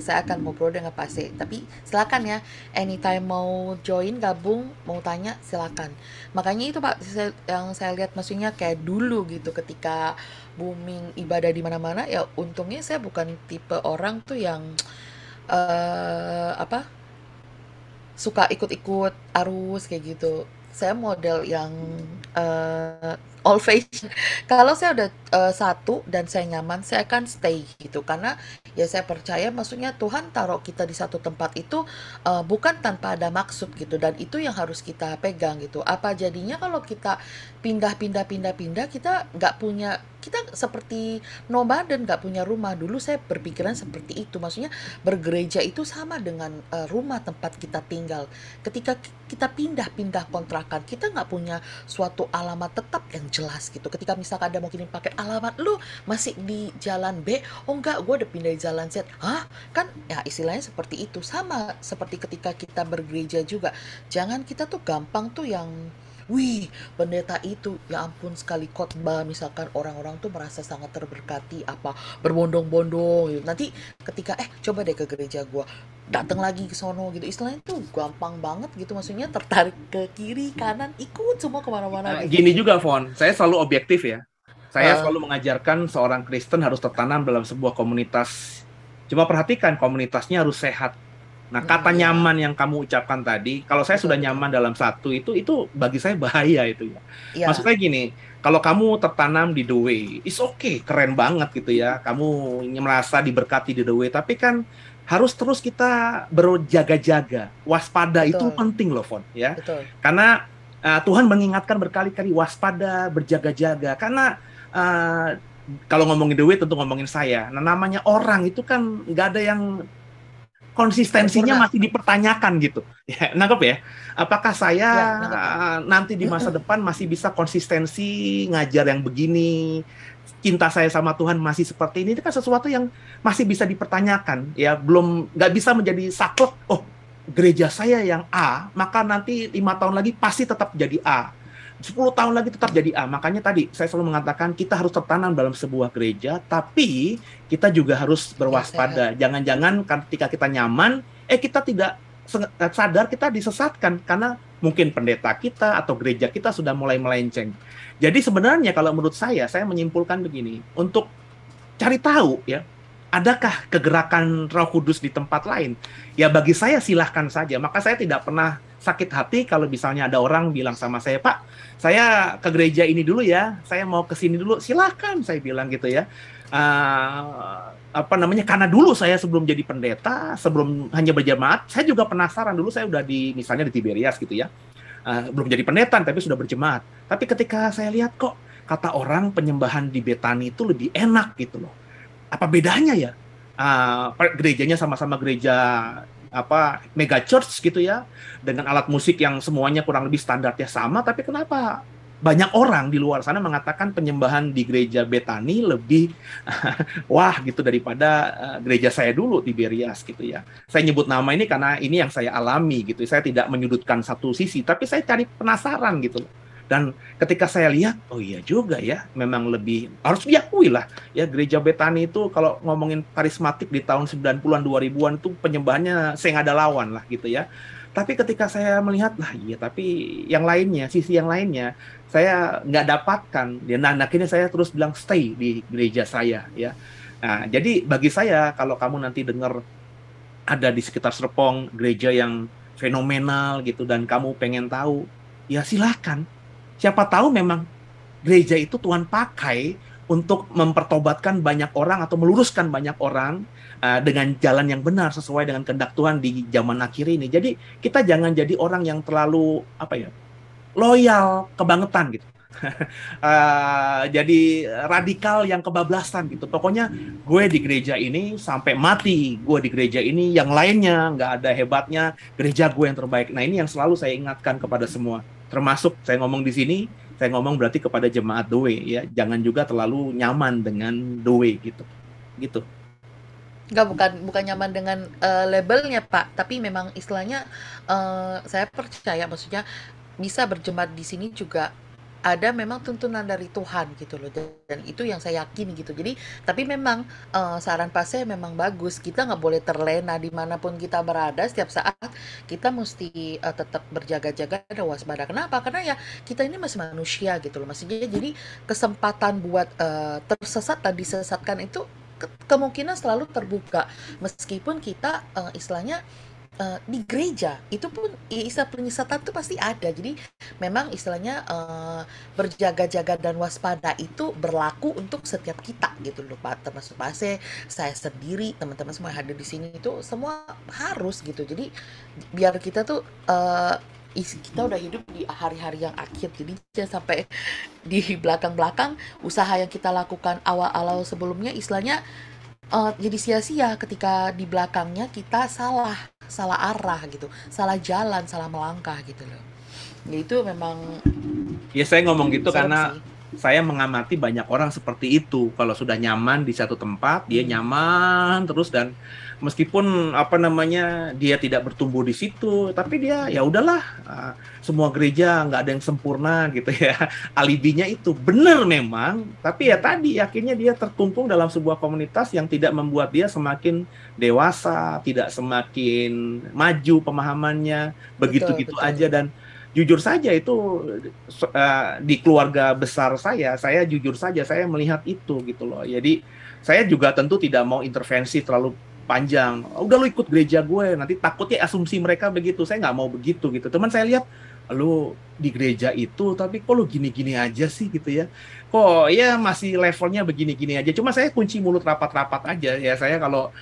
saya akan ngobrol dengan Pak C. Tapi silakan ya, anytime mau join, gabung, mau tanya silakan. Makanya itu Pak, yang saya lihat maksudnya kayak dulu gitu, ketika booming ibadah di mana-mana ya, untungnya saya bukan tipe orang tuh yang suka ikut-ikut arus kayak gitu. Saya model yang old fashion. Kalau saya udah satu dan saya nyaman, saya akan stay gitu. Karena ya saya percaya, maksudnya Tuhan taruh kita di satu tempat itu bukan tanpa ada maksud gitu. Dan itu yang harus kita pegang gitu. Apa jadinya kalau kita pindah-pindah-pindah-pindah, kita nggak punya, kita seperti nomaden, nggak punya rumah. Dulu saya berpikiran seperti itu. Maksudnya bergereja itu sama dengan rumah tempat kita tinggal. Ketika kita pindah-pindah kontrakan, kita nggak punya suatu alamat tetap yang jelas gitu. Ketika misalkan ada mau kirim paket, alamat lu masih di jalan B, oh enggak, gue udah pindah di jalan Z. Hah? Kan ya istilahnya seperti itu. Sama seperti ketika kita bergereja juga. Jangan kita tuh gampang tuh yang, wih, pendeta itu, ya ampun, sekali khotbah misalkan orang-orang tuh merasa sangat terberkati, apa berbondong-bondong gitu. Nanti ketika coba deh ke gereja gua, datang lagi ke sono gitu. Istilahnya tuh gampang banget gitu, maksudnya tertarik ke kiri kanan, ikut semua kemana-mana gitu. Gini juga, Von, saya selalu objektif ya. Saya Eh, selalu mengajarkan seorang Kristen harus tertanam dalam sebuah komunitas. Cuma perhatikan komunitasnya harus sehat. Nah, kata ya, nyaman yang kamu ucapkan tadi, kalau saya betul sudah betul. nyaman dalam satu itu bagi saya bahaya itu ya. Maksud Ya, saya gini, kalau kamu tertanam di the way, it's okay, keren banget gitu ya. Kamu merasa diberkati di the way, tapi kan harus terus kita berjaga-jaga, waspada itu betul, penting loh, Fon, ya. betul. Karena Tuhan mengingatkan berkali-kali waspada, berjaga-jaga. Karena uh, kalau ngomongin the way tentu ngomongin saya. Nah, namanya orang itu kan nggak ada yang konsistensinya Sempurna. masih dipertanyakan gitu. Ya, nangkep ya? Apakah saya Ya, nangkap nangkap. nanti di masa depan masih bisa konsistensi ngajar yang begini? Cinta saya sama Tuhan masih seperti ini? Itu kan sesuatu yang masih bisa dipertanyakan. Ya, belum nggak bisa menjadi saklek. Oh, gereja saya yang A, maka nanti 5 tahun lagi pasti tetap jadi A. 10 tahun lagi tetap jadi A. Makanya tadi saya selalu mengatakan kita harus tertanam dalam sebuah gereja, tapi kita juga harus Ya, sehat. berwaspada. Jangan-jangan ketika kita nyaman, kita tidak sadar kita disesatkan karena mungkin pendeta kita atau gereja kita sudah mulai melenceng. Jadi sebenarnya kalau menurut saya menyimpulkan begini, untuk cari tahu ya, adakah kegerakan Roh Kudus di tempat lain? Ya bagi saya silahkan saja. Maka saya tidak pernah sakit hati kalau misalnya ada orang bilang sama saya, Pak, saya ke gereja ini dulu ya, saya mau ke sini dulu, silahkan saya bilang gitu ya. Apa namanya? Karena dulu saya sebelum jadi pendeta, sebelum hanya berjemaat, saya juga penasaran. Dulu saya udah di misalnya di Tiberias gitu ya, belum jadi pendeta tapi sudah berjemaat. Tapi ketika saya lihat kok kata orang penyembahan di Betani itu lebih enak gitu loh. Apa bedanya ya? Gerejanya sama-sama gereja apa mega church gitu ya, dengan alat musik yang semuanya kurang lebih standarnya sama, tapi kenapa banyak orang di luar sana mengatakan penyembahan di gereja Betani lebih wah gitu daripada gereja saya dulu di Berias gitu ya. Saya nyebut nama ini karena ini yang saya alami gitu. Saya tidak menyudutkan satu sisi, tapi saya cari penasaran gitu. Dan ketika saya lihat, oh iya juga ya, memang lebih harus diakui lah ya, gereja Betani itu kalau ngomongin karismatik di tahun 90-an 2000-an itu penyembahannya saya nggak ada lawan lah gitu ya. Tapi ketika saya melihat lah iya, tapi yang lainnya, sisi yang lainnya saya nggak dapatkan. Dan akhirnya saya terus bilang stay di gereja saya ya. Nah, jadi bagi saya kalau kamu nanti dengar ada di sekitar Serpong gereja yang fenomenal gitu dan kamu pengen tahu, ya silakan. Siapa tahu memang gereja itu Tuhan pakai untuk mempertobatkan banyak orang atau meluruskan banyak orang dengan jalan yang benar sesuai dengan kehendak Tuhan di zaman akhir ini. Jadi kita jangan jadi orang yang terlalu apa ya, loyal kebangetan gitu. Jadi radikal yang kebablasan gitu. Pokoknya gue di gereja ini sampai mati, gue di gereja ini, yang lainnya nggak ada hebatnya, gereja gue yang terbaik. Nah ini yang selalu saya ingatkan kepada semua. Termasuk saya ngomong di sini, saya ngomong berarti kepada jemaat Doe ya, jangan juga terlalu nyaman dengan Doe gitu. Gitu. Enggak, bukan nyaman dengan labelnya Pak, tapi memang istilahnya saya percaya, maksudnya bisa berjemaat di sini juga ada memang tuntunan dari Tuhan gitu loh, dan itu yang saya yakin gitu. Jadi tapi memang saran Pak saya memang bagus, kita nggak boleh terlena dimanapun kita berada. Setiap saat kita mesti tetap berjaga-jaga dan waspada. Kenapa? Karena ya kita ini masih manusia gitu loh, maksudnya jadi kesempatan buat tersesat dan disesatkan itu kemungkinan selalu terbuka, meskipun kita istilahnya di gereja itu pun istilah penyesatan tuh pasti ada. Jadi memang istilahnya berjaga-jaga dan waspada itu berlaku untuk setiap kita gitu loh Pak, termasuk Pak Ase, saya sendiri, teman-teman semua yang hadir di sini itu semua harus gitu. Jadi biar kita tuh kita udah hidup di hari-hari yang akhir, jadi jangan sampai di belakang-belakang usaha yang kita lakukan awal-awal sebelumnya istilahnya jadi sia-sia ketika di belakangnya kita salah salah arah gitu, salah jalan, salah melangkah gitu loh. Ya itu memang Ya saya ngomong gitu serem karena sih. saya mengamati banyak orang seperti itu. Kalau sudah nyaman di satu tempat, dia Hmm, nyaman terus, dan meskipun apa namanya dia tidak bertumbuh di situ, tapi dia ya udahlah, semua gereja nggak ada yang sempurna gitu ya. Alibinya itu benar memang, tapi ya tadi akhirnya dia tertumpung dalam sebuah komunitas yang tidak membuat dia semakin dewasa, tidak semakin maju pemahamannya, betul begitu-gitu betul. aja. Dan jujur saja itu, di keluarga besar saya jujur saja saya melihat itu gitu loh. Jadi saya juga tentu tidak mau intervensi terlalu panjang. Udah lu ikut gereja gue, nanti takutnya asumsi mereka begitu. Saya nggak mau begitu gitu. Teman saya lihat lu di gereja itu, tapi kok lu gini-gini aja sih gitu ya. Kok ya masih levelnya begini-gini aja. Cuma saya kunci mulut rapat-rapat aja ya. Saya kalau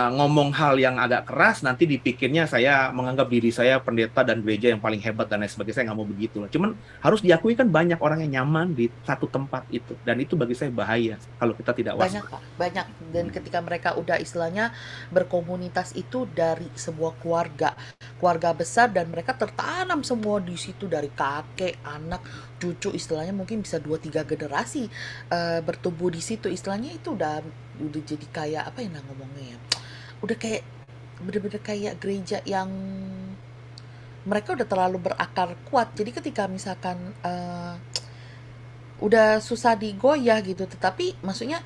ngomong hal yang agak keras, nanti dipikirnya saya menganggap diri saya pendeta dan gereja yang paling hebat dan lain sebagainya. Saya nggak mau begitu loh. Cuman harus diakui kan banyak orang yang nyaman di satu tempat itu. Dan itu bagi saya bahaya kalau kita tidak Banyak waspada. Pak, banyak. Dan ketika mereka udah istilahnya berkomunitas itu dari sebuah keluarga, keluarga besar dan mereka tertanam semua di situ dari kakek, anak, cucu istilahnya mungkin bisa 2 3 generasi bertumbuh di situ istilahnya itu udah jadi kayak apa ya ngomongnya ya. Udah kayak bener-bener kayak gereja yang mereka udah terlalu berakar kuat. Jadi ketika misalkan udah susah digoyah gitu, tetapi maksudnya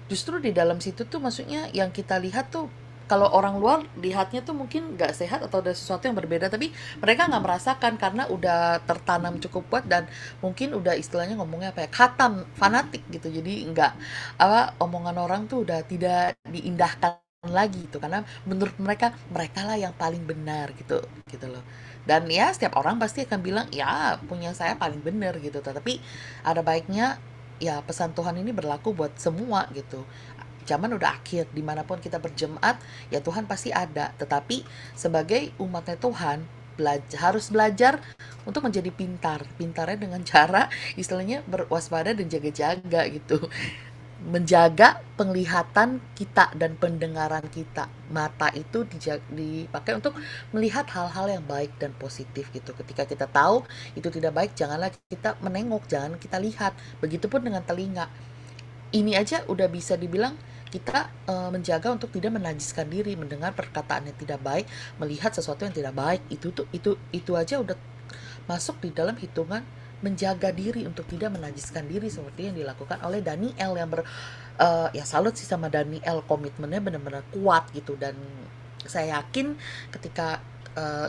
justru di dalam situ tuh maksudnya yang kita lihat tuh kalau orang luar lihatnya tuh mungkin nggak sehat atau ada sesuatu yang berbeda tapi mereka nggak merasakan karena udah tertanam cukup kuat dan mungkin udah istilahnya ngomongnya apa ya khatam fanatik gitu jadi nggak apa omongan orang tuh udah tidak diindahkan lagi gitu karena menurut mereka mereka lah yang paling benar gitu gitu loh dan ya setiap orang pasti akan bilang ya punya saya paling benar gitu tapi ada baiknya ya pesan Tuhan ini berlaku buat semua gitu. Zaman udah akhir, dimanapun kita berjemaat, ya Tuhan pasti ada. Tetapi sebagai umatnya Tuhan, harus belajar untuk menjadi pintar. Pintarnya dengan cara istilahnya berwaspada dan jaga-jaga gitu. Menjaga penglihatan kita dan pendengaran kita. Mata itu dipakai untuk melihat hal-hal yang baik dan positif gitu. Ketika kita tahu itu tidak baik, janganlah kita menengok, jangan kita lihat. Begitupun dengan telinga. Ini aja udah bisa dibilang kita menjaga untuk tidak menajiskan diri, mendengar perkataan yang tidak baik, melihat sesuatu yang tidak baik. Itu aja udah masuk di dalam hitungan menjaga diri untuk tidak menajiskan diri seperti yang dilakukan oleh Daniel yang ya salut sih sama Daniel komitmennya benar-benar kuat gitu dan saya yakin ketika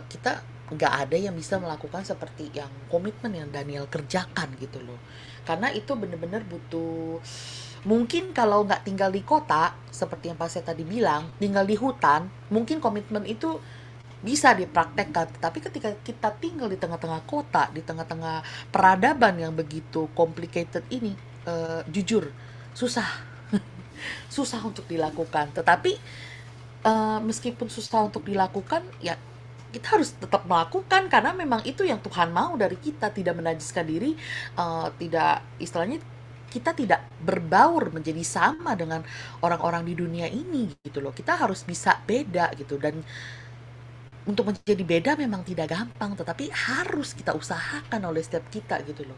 kita nggak ada yang bisa melakukan seperti yang komitmen yang Daniel kerjakan gitu loh karena itu benar-benar butuh mungkin kalau nggak tinggal di kota seperti yang Pak Saya tadi bilang tinggal di hutan mungkin komitmen itu bisa dipraktekkan. Tapi ketika kita tinggal di tengah-tengah kota, di tengah-tengah peradaban yang begitu complicated ini, jujur susah, susah untuk dilakukan. Tetapi meskipun susah untuk dilakukan, ya kita harus tetap melakukan karena memang itu yang Tuhan mau dari kita, tidak menajiskan diri, tidak istilahnya kita tidak berbaur menjadi sama dengan orang-orang di dunia ini gitu loh. Kita harus bisa beda gitu dan untuk menjadi beda memang tidak gampang, tetapi harus kita usahakan oleh setiap kita gitu loh.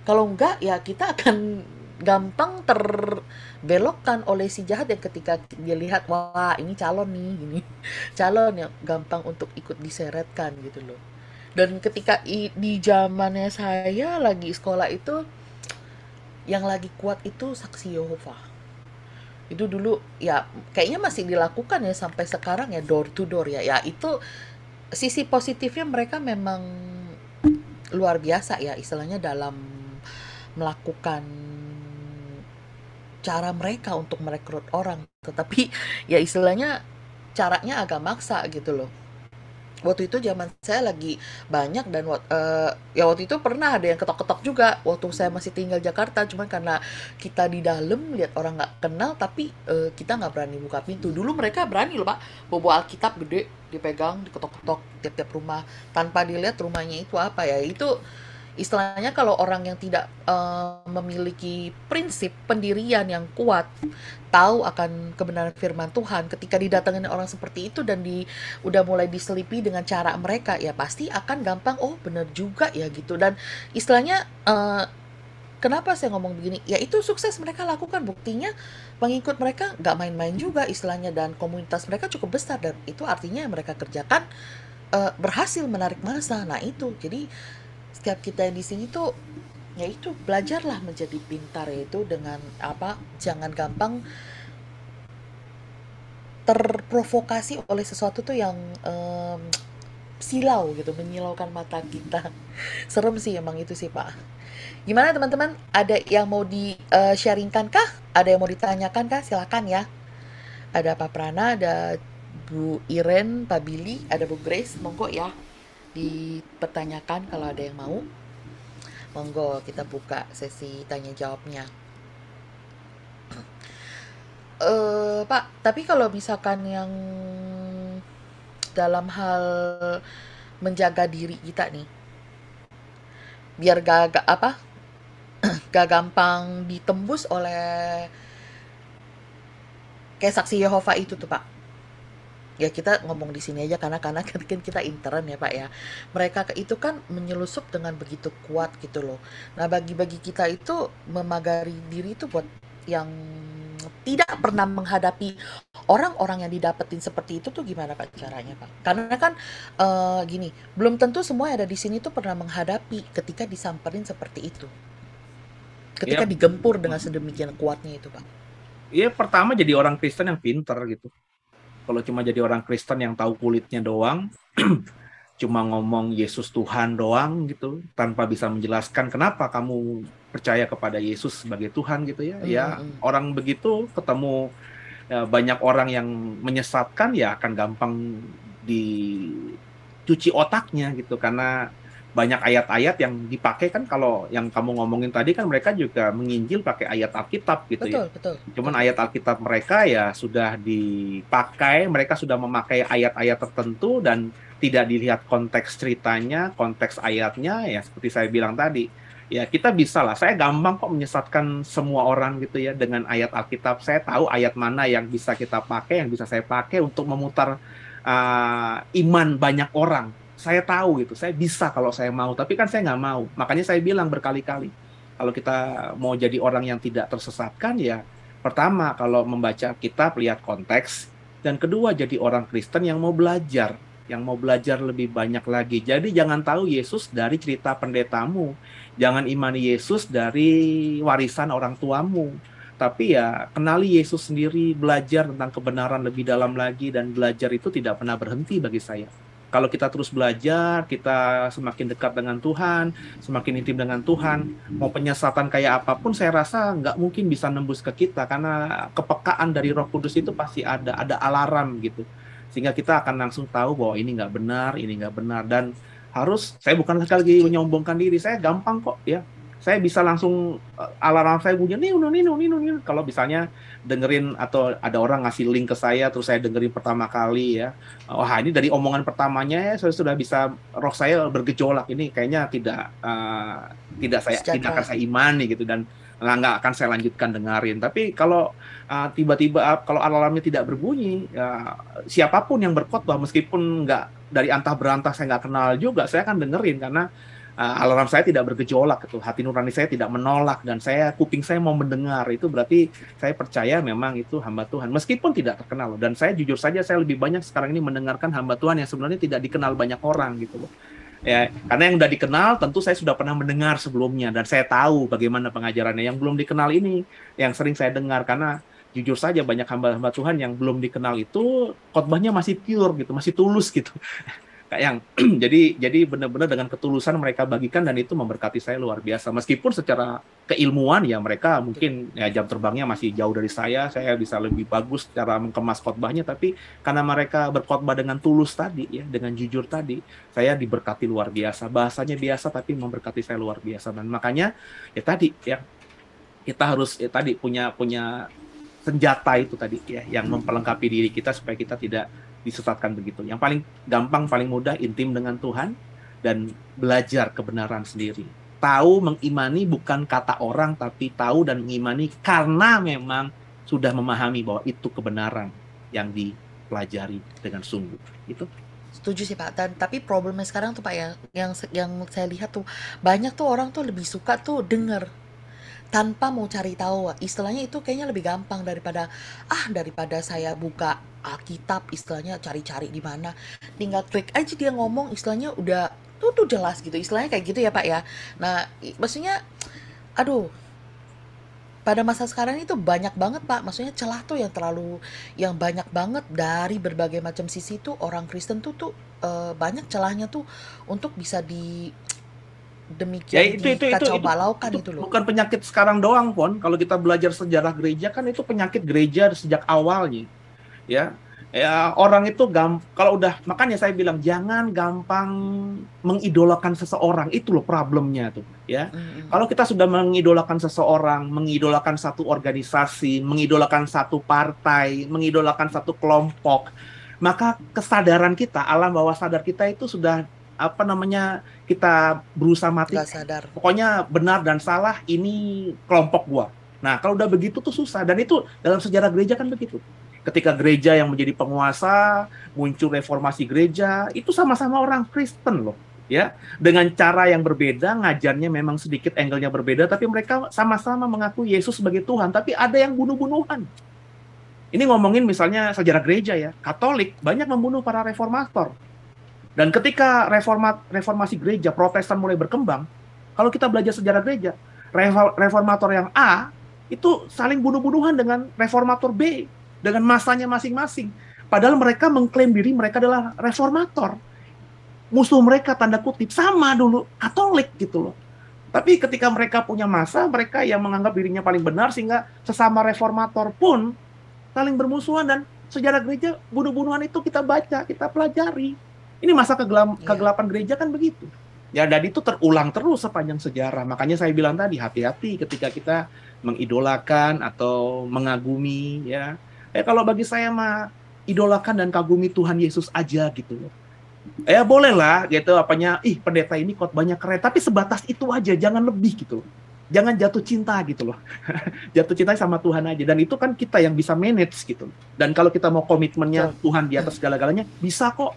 Kalau enggak ya kita akan gampang terbelokkan oleh si jahat yang ketika dia lihat wah ini calon nih gini calon yang gampang untuk ikut diseretkan gitu loh dan ketika di zamannya saya lagi sekolah itu yang lagi kuat itu saksi Yehova itu dulu ya kayaknya masih dilakukan ya sampai sekarang ya door to door ya ya itu sisi positifnya mereka memang luar biasa ya istilahnya dalam melakukan cara mereka untuk merekrut orang tetapi ya istilahnya caranya agak maksa gitu loh. Waktu itu zaman saya lagi banyak dan ya waktu itu pernah ada yang ketok-ketok juga waktu saya masih tinggal Jakarta, cuman karena kita di dalam lihat orang nggak kenal tapi kita nggak berani buka pintu. Dulu mereka berani loh Pak, bawa Alkitab gede dipegang, diketok-ketok tiap-tiap rumah tanpa dilihat rumahnya itu apa ya. Itu istilahnya kalau orang yang tidak memiliki prinsip pendirian yang kuat, tahu akan kebenaran firman Tuhan, ketika didatengin orang seperti itu dan udah mulai diselipi dengan cara mereka, ya pasti akan gampang, oh bener juga ya gitu. Dan istilahnya kenapa saya ngomong begini? Ya itu sukses mereka lakukan, buktinya pengikut mereka nggak main-main juga istilahnya, dan komunitas mereka cukup besar, dan itu artinya yang mereka kerjakan berhasil menarik massa. Nah itu, jadi setiap kita yang di sini tuh ya itu belajarlah menjadi pintar, yaitu dengan apa, jangan gampang terprovokasi oleh sesuatu tuh yang silau gitu, menyilaukan mata kita. Serem sih emang itu sih Pak. Gimana teman-teman, ada yang mau di sharingkan kah, ada yang mau ditanyakan kah? Silakan ya. Ada Pak Prana, ada Bu Iren, Pak Billy, ada Bu Grace, monggo ya dipertanyakan kalau ada yang mau. Monggo kita buka sesi tanya jawabnya. Pak, tapi kalau misalkan yang dalam hal menjaga diri kita nih, biar gak apa, gak gampang ditembus oleh kayak saksi Yehova itu tuh Pak. Ya kita ngomong di sini aja karena kan kita intern ya Pak ya. Mereka itu kan menyelusup dengan begitu kuat gitu loh. Nah bagi kita itu memagari diri itu buat yang tidak pernah menghadapi orang-orang yang didapetin seperti itu tuh gimana Pak caranya Pak? Karena kan gini, belum tentu semua yang ada di sini tuh pernah menghadapi ketika disamperin seperti itu. Ketika Ya, digempur dengan sedemikian kuatnya itu Pak. ya pertama jadi orang Kristen yang pinter gitu. Kalau cuma jadi orang Kristen yang tahu kulitnya doang, cuma ngomong Yesus Tuhan doang gitu, tanpa bisa menjelaskan kenapa kamu percaya kepada Yesus sebagai Tuhan gitu ya. Ya orang begitu ketemu banyak orang yang menyesatkan, ya akan gampang dicuci otaknya gitu, karena banyak ayat-ayat yang dipakai kan. Kalau yang kamu ngomongin tadi kan mereka juga menginjil pakai ayat Alkitab gitu ya. Betul. Cuman ayat Alkitab mereka ya sudah dipakai, mereka sudah memakai ayat-ayat tertentu dan tidak dilihat konteks ceritanya, konteks ayatnya. Ya seperti saya bilang tadi, ya kita bisa lah, saya gampang kok menyesatkan semua orang gitu ya dengan ayat Alkitab. Saya tahu ayat mana yang bisa kita pakai, yang bisa saya pakai untuk memutar iman banyak orang. Saya tahu gitu, saya bisa kalau saya mau, tapi kan saya nggak mau. Makanya saya bilang berkali-kali, kalau kita mau jadi orang yang tidak tersesatkan, ya pertama kalau membaca kitab lihat konteks, dan kedua jadi orang Kristen yang mau belajar lebih banyak lagi. Jadi jangan tahu Yesus dari cerita pendetamu, jangan imani Yesus dari warisan orang tuamu, tapi ya kenali Yesus sendiri, belajar tentang kebenaran lebih dalam lagi, dan belajar itu tidak pernah berhenti bagi saya. Kalau kita terus belajar, kita semakin dekat dengan Tuhan, semakin intim dengan Tuhan. Mau penyesatan kayak apapun, saya rasa nggak mungkin bisa nembus ke kita, karena kepekaan dari Roh Kudus itu pasti ada alarm gitu. Sehingga kita akan langsung tahu bahwa ini nggak benar. Dan harus, saya bukan sekali lagi menyombongkan diri, saya gampang kok ya. Saya bisa langsung alarm saya bunyi, nih. Kalau misalnya dengerin atau ada orang ngasih link ke saya, terus saya dengerin pertama kali ya, wah ini dari omongan pertamanya ya, saya sudah bisa, roh saya bergejolak, ini kayaknya tidak akan saya imani gitu, dan nggak akan saya lanjutkan dengerin. Tapi kalau tiba-tiba kalau alarmnya tidak berbunyi, siapapun yang berkhotbah, meskipun nggak dari antah berantah, saya nggak kenal juga, saya akan dengerin, karena alarm saya tidak bergejolak gitu, hati nurani saya tidak menolak, dan kuping saya mau mendengar. Itu berarti saya percaya memang itu hamba Tuhan, meskipun tidak terkenal. Dan saya jujur saja, saya lebih banyak sekarang ini mendengarkan hamba Tuhan yang sebenarnya tidak dikenal banyak orang gitu loh. Ya, karena yang udah dikenal tentu saya sudah pernah mendengar sebelumnya, dan saya tahu bagaimana pengajarannya. Yang belum dikenal ini yang sering saya dengar, karena jujur saja banyak hamba-hamba Tuhan yang belum dikenal itu khotbahnya masih pure gitu, masih tulus gitu. Kak Yang. Jadi benar-benar dengan ketulusan mereka bagikan dan itu memberkati saya luar biasa. Meskipun secara keilmuan ya mereka mungkin ya jam terbangnya masih jauh dari saya bisa lebih bagus cara mengemas khotbahnya, tapi karena mereka berkhotbah dengan tulus tadi ya, dengan jujur tadi, saya diberkati luar biasa. Bahasanya biasa tapi memberkati saya luar biasa. Dan makanya ya tadi ya kita harus ya tadi punya senjata itu tadi ya yang memperlengkapi diri kita supaya kita tidak disesatkan begitu. Yang paling gampang, paling mudah intim dengan Tuhan dan belajar kebenaran sendiri. Tahu mengimani bukan kata orang, tapi tahu dan mengimani karena memang sudah memahami bahwa itu kebenaran yang dipelajari dengan sungguh. Itu. Setuju sih Pak. Dan tapi problemnya sekarang tuh Pak ya, yang saya lihat tuh banyak tuh orang tuh lebih suka tuh denger tanpa mau cari tahu. Istilahnya itu kayaknya lebih gampang daripada saya buka Alkitab, istilahnya cari-cari di mana. Tinggal klik aja dia ngomong, istilahnya udah tuh jelas gitu. Istilahnya kayak gitu ya Pak ya. Nah, maksudnya aduh, pada masa sekarang itu banyak banget Pak. Maksudnya celah tuh yang banyak banget dari berbagai macam sisi tuh orang Kristen tuh banyak celahnya tuh untuk bisa Ya demikian itu dikacau balaukan itu loh. bukan penyakit sekarang doang, Pon. Kalau kita belajar sejarah gereja kan itu penyakit gereja sejak awalnya. Ya, orang itu kalau udah, makanya saya bilang jangan gampang mengidolakan seseorang, itu loh problemnya tuh ya. Kalau kita sudah mengidolakan seseorang, mengidolakan satu organisasi, mengidolakan satu partai, mengidolakan satu kelompok, maka kesadaran kita, alam bawah sadar kita itu sudah kita berusaha mati. Nggak sadar. Pokoknya benar dan salah ini kelompok gua. Nah, kalau udah begitu tuh susah, dan itu dalam sejarah gereja kan begitu. Ketika gereja yang menjadi penguasa, muncul reformasi gereja, itu sama-sama orang Kristen loh, ya. Dengan cara yang berbeda, ngajarnya memang sedikit angle-nya berbeda, tapi mereka sama-sama mengaku Yesus sebagai Tuhan, tapi ada yang bunuh-bunuhan. Ini ngomongin misalnya sejarah gereja ya, Katolik banyak membunuh para reformator. Dan ketika reformasi gereja, Protestan mulai berkembang, kalau kita belajar sejarah gereja, reformator yang A itu saling bunuh-bunuhan dengan reformator B, dengan masanya masing-masing. Padahal mereka mengklaim diri mereka adalah reformator. Musuh mereka tanda kutip sama dulu Katolik gitu loh. Tapi ketika mereka punya masa, mereka yang menganggap dirinya paling benar, sehingga sesama reformator pun saling bermusuhan. Dan sejarah gereja, bunuh-bunuhan itu kita baca, kita pelajari. Ini masa kegelapan gereja kan begitu. Ya, dan itu terulang terus sepanjang sejarah. Makanya saya bilang tadi, hati-hati ketika kita mengidolakan atau mengagumi ya. Kalau bagi saya mah idolakan dan kagumi Tuhan Yesus aja gitu loh. Ya bolehlah gitu pendeta ini khotbahnya keren, tapi sebatas itu aja, jangan lebih gitu loh. Jangan jatuh cinta gitu loh. Jatuh cinta sama Tuhan aja, dan itu kan kita yang bisa manage gitu. Dan kalau kita mau komitmennya Tuhan di atas segala-galanya, bisa kok.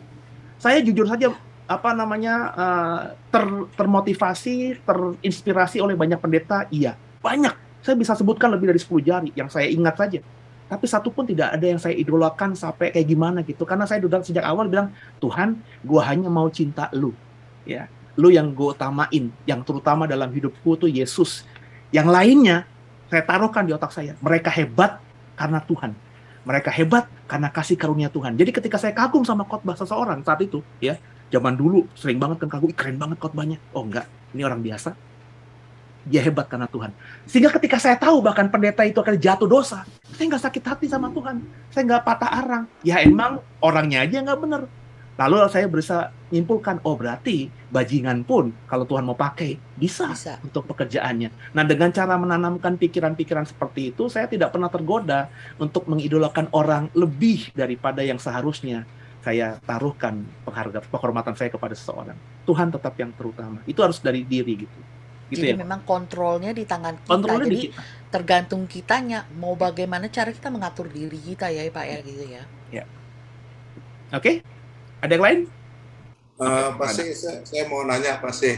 Saya jujur saja termotivasi, terinspirasi oleh banyak pendeta, iya, banyak. Saya bisa sebutkan lebih dari 10 jari yang saya ingat saja. Tapi satu pun tidak ada yang saya idolakan sampai kayak gimana gitu. Karena saya udah sejak awal bilang, Tuhan, gua hanya mau cinta lu. Ya, lu yang gue utamain, yang terutama dalam hidupku tuh Yesus. Yang lainnya saya taruhkan di otak saya. Mereka hebat karena Tuhan. Mereka hebat karena kasih karunia Tuhan. Jadi ketika saya kagum sama khotbah seseorang saat itu, ya, zaman dulu sering banget kan kagum, keren banget khotbahnya. Oh enggak, ini orang biasa. Dia hebat karena Tuhan. Sehingga ketika saya tahu bahkan pendeta itu akan jatuh dosa, saya nggak sakit hati sama Tuhan. Saya nggak patah arang. Ya emang orangnya aja nggak benar. Lalu saya berusaha menyimpulkan, oh berarti bajingan pun kalau Tuhan mau pakai, bisa untuk pekerjaannya. Nah, dengan cara menanamkan pikiran-pikiran seperti itu, saya tidak pernah tergoda untuk mengidolakan orang lebih daripada yang seharusnya saya taruhkan penghormatan saya kepada seseorang. Tuhan tetap yang terutama. Itu harus dari diri gitu. Jadi ya, memang kontrolnya di tangan kita. Kontrolnya jadi kita. Tergantung kitanya mau bagaimana cara kita mengatur diri kita ya Pak ya gitu ya. Ya. Oke. Ada yang lain? Pak Sih, saya mau nanya Pak Sih.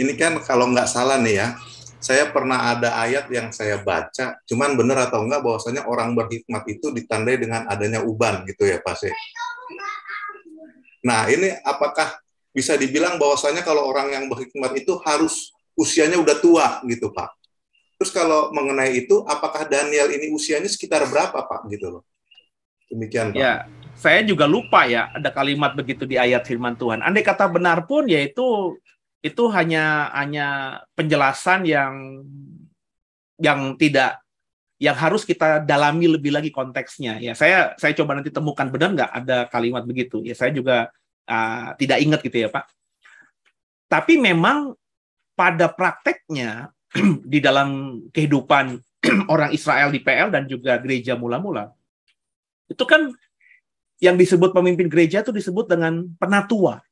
Ini kan kalau nggak salah nih ya, saya pernah ada ayat yang saya baca, cuman benar atau enggak bahwasanya orang berhikmat itu ditandai dengan adanya uban gitu ya Pak Sih. Nah ini apakah bisa dibilang bahwasanya kalau orang yang berhikmat itu harus usianya udah tua gitu Pak? Terus kalau mengenai itu, apakah Daniel ini usianya sekitar berapa Pak gitu loh? Demikian Pak. Ya. saya juga lupa ya ada kalimat begitu di ayat firman Tuhan. Andai kata benar pun, ya itu hanya penjelasan yang tidak, yang harus kita dalami lebih lagi konteksnya. Ya, saya coba nanti temukan benar nggak ada kalimat begitu. Ya, saya juga tidak ingat gitu ya, Pak. Tapi memang pada prakteknya di dalam kehidupan orang Israel di PL dan juga gereja mula-mula, itu kan yang disebut pemimpin gereja itu disebut dengan penatua.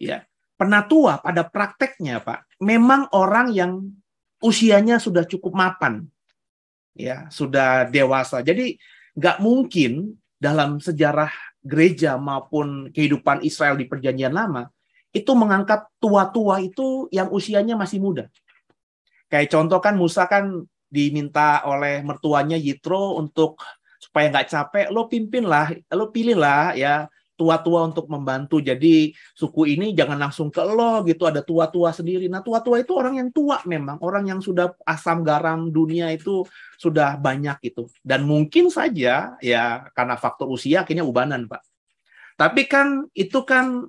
Ya, penatua pada prakteknya, Pak, memang orang yang usianya sudah cukup mapan. Ya, sudah dewasa. Jadi nggak mungkin dalam sejarah gereja maupun kehidupan Israel di Perjanjian Lama itu mengangkat tua-tua itu yang usianya masih muda. Kayak contoh kan Musa kan diminta oleh mertuanya Yitro untuk supaya nggak capek, lo pilihlah ya tua-tua untuk membantu. Jadi suku ini jangan langsung ke lo gitu, ada tua-tua sendiri. Nah, tua-tua itu orang yang tua memang, orang yang sudah asam garam dunia itu sudah banyak gitu. Dan mungkin saja ya karena faktor usia akhirnya ubanan, Pak. Tapi kan itu kan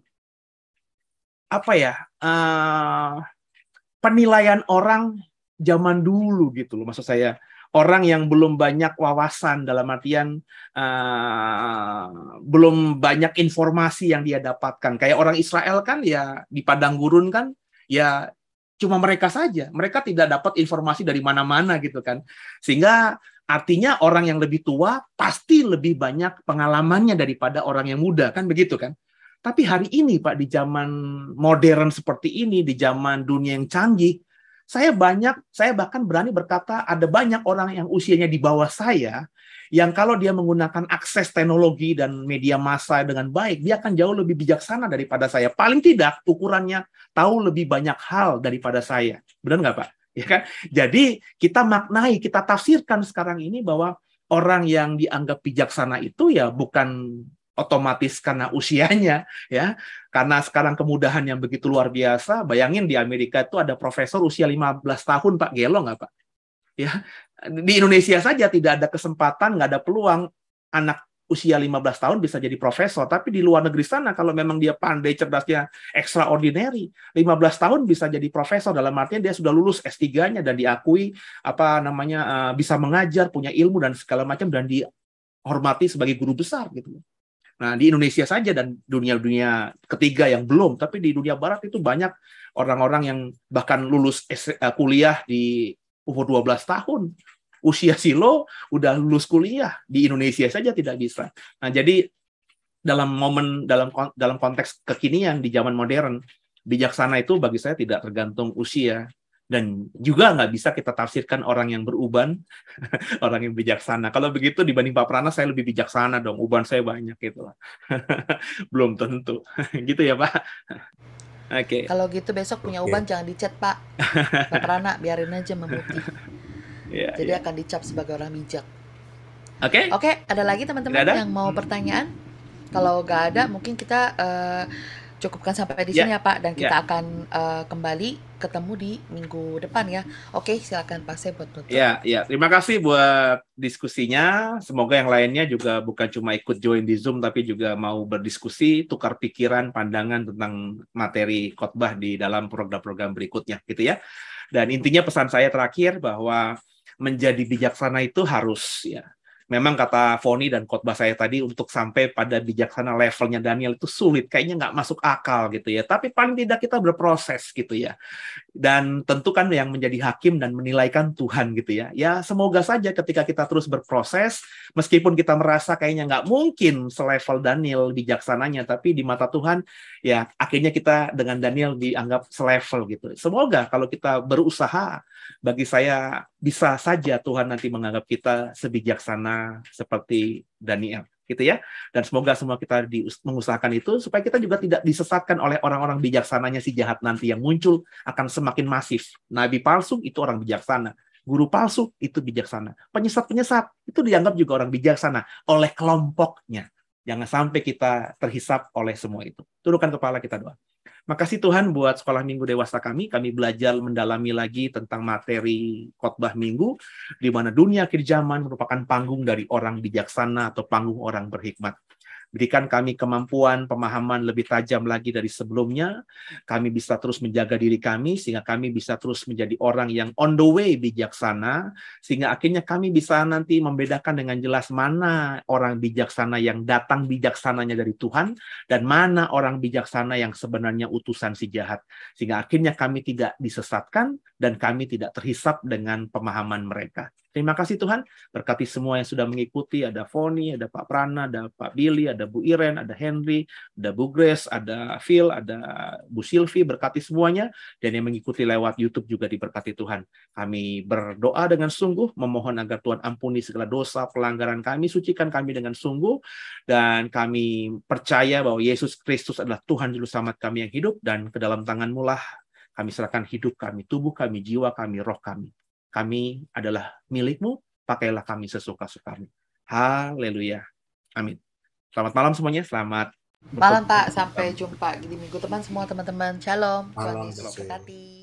apa ya? Penilaian orang zaman dulu gitu loh, maksud saya. Orang yang belum banyak wawasan, dalam artian belum banyak informasi yang dia dapatkan. Kayak orang Israel kan ya di padang gurun kan ya cuma mereka saja. Mereka tidak dapat informasi dari mana-mana gitu kan. Sehingga artinya orang yang lebih tua pasti lebih banyak pengalamannya daripada orang yang muda kan begitu kan. Tapi hari ini Pak, di zaman modern seperti ini, di zaman dunia yang canggih, saya bahkan berani berkata ada banyak orang yang usianya di bawah saya yang kalau dia menggunakan akses teknologi dan media massa dengan baik, dia akan jauh lebih bijaksana daripada saya. Paling tidak ukurannya tahu lebih banyak hal daripada saya. Benar nggak, Pak? Ya kan? Jadi kita maknai, kita tafsirkan sekarang ini bahwa orang yang dianggap bijaksana itu ya bukan otomatis karena usianya, ya. Karena sekarang kemudahan yang begitu luar biasa. Bayangin di Amerika itu ada profesor usia 15 tahun, Pak. Gelo nggak, Pak? Ya. Di Indonesia saja tidak ada kesempatan, nggak ada peluang anak usia 15 tahun bisa jadi profesor. Tapi di luar negeri sana, kalau memang dia pandai, cerdasnya extraordinary, 15 tahun bisa jadi profesor. Dalam artian dia sudah lulus S3-nya dan diakui bisa mengajar, punya ilmu dan segala macam, dan dihormati sebagai guru besar gitu. Nah, di Indonesia saja dan dunia ketiga yang belum, tapi di dunia barat itu banyak orang-orang yang bahkan lulus kuliah di umur 12 tahun. Usia silo udah lulus kuliah, di Indonesia saja tidak bisa. Nah, jadi dalam konteks kekinian di zaman modern, bijaksana itu bagi saya tidak tergantung usia. Dan juga nggak bisa kita tafsirkan orang yang beruban, orang yang bijaksana. Kalau begitu dibanding Pak Prana, saya lebih bijaksana dong. Uban saya banyak gitu lah. Belum tentu. Gitu ya, Pak? Oke. Kalau gitu besok punya uban jangan dicat, Pak. Pak Prana biarin aja memutih. Jadi akan dicap sebagai orang bijak. Oke, ada lagi teman-teman yang mau pertanyaan? Kalau nggak ada, mungkin kita cukupkan sampai di sini ya Pak, dan kita akan kembali ketemu di minggu depan ya. Oke, silakan Pak Seb buat tutup. Ya, terima kasih buat diskusinya. Semoga yang lainnya juga bukan cuma ikut join di Zoom, tapi juga mau berdiskusi, tukar pikiran, pandangan tentang materi khotbah di dalam program-program berikutnya, gitu ya. Dan intinya pesan saya terakhir bahwa menjadi bijaksana itu harus ya. Memang kata Foni dan khotbah saya tadi, untuk sampai pada bijaksana levelnya Daniel itu sulit, kayaknya nggak masuk akal gitu ya. Tapi paling tidak kita berproses gitu ya. Dan tentu kan yang menjadi hakim dan menilaikan Tuhan gitu ya. Ya semoga saja ketika kita terus berproses, meskipun kita merasa kayaknya nggak mungkin selevel Daniel bijaksananya, tapi di mata Tuhan ya akhirnya kita dengan Daniel dianggap selevel gitu. Semoga kalau kita berusaha, bagi saya bisa saja Tuhan nanti menganggap kita sebijaksana seperti Daniel, gitu ya. Dan semoga semua kita mengusahakan itu supaya kita juga tidak disesatkan oleh orang-orang bijaksananya si jahat nanti yang muncul akan semakin masif. Nabi palsu itu orang bijaksana, guru palsu itu bijaksana, penyesat-penyesat itu dianggap juga orang bijaksana oleh kelompoknya. Jangan sampai kita terhisap oleh semua itu. Tundukkan kepala, kita doa. Makasih Tuhan buat sekolah minggu dewasa kami. Kami belajar mendalami lagi tentang materi khotbah minggu, di mana dunia akhir zaman merupakan panggung dari orang bijaksana atau panggung orang berhikmat. Berikan kami kemampuan, pemahaman lebih tajam lagi dari sebelumnya. Kami bisa terus menjaga diri kami, sehingga kami bisa terus menjadi orang yang on the way bijaksana, sehingga akhirnya kami bisa nanti membedakan dengan jelas mana orang bijaksana yang datang bijaksananya dari Tuhan, dan mana orang bijaksana yang sebenarnya utusan si jahat. Sehingga akhirnya kami tidak disesatkan, dan kami tidak terhisap dengan pemahaman mereka. Terima kasih Tuhan, berkati semua yang sudah mengikuti, ada Foni, ada Pak Prana, ada Pak Billy, ada Bu Iren, ada Henry, ada Bu Grace, ada Phil, ada Bu Sylvie, berkati semuanya, dan yang mengikuti lewat YouTube juga diberkati Tuhan. Kami berdoa dengan sungguh, memohon agar Tuhan ampuni segala dosa, pelanggaran kami, sucikan kami dengan sungguh, dan kami percaya bahwa Yesus Kristus adalah Tuhan Juru Selamat kami yang hidup, dan ke dalam tangan-Mu lah kami serahkan hidup kami, tubuh kami, jiwa kami, roh kami. Kami adalah milik-Mu, pakailah kami sesuka-sukamu. Haleluya. Amin. Selamat malam semuanya, selamat Malam Pak, sampai jumpa di minggu depan semua teman-teman. Shalom, Tuhan Malam, Yesus Pak. berkati.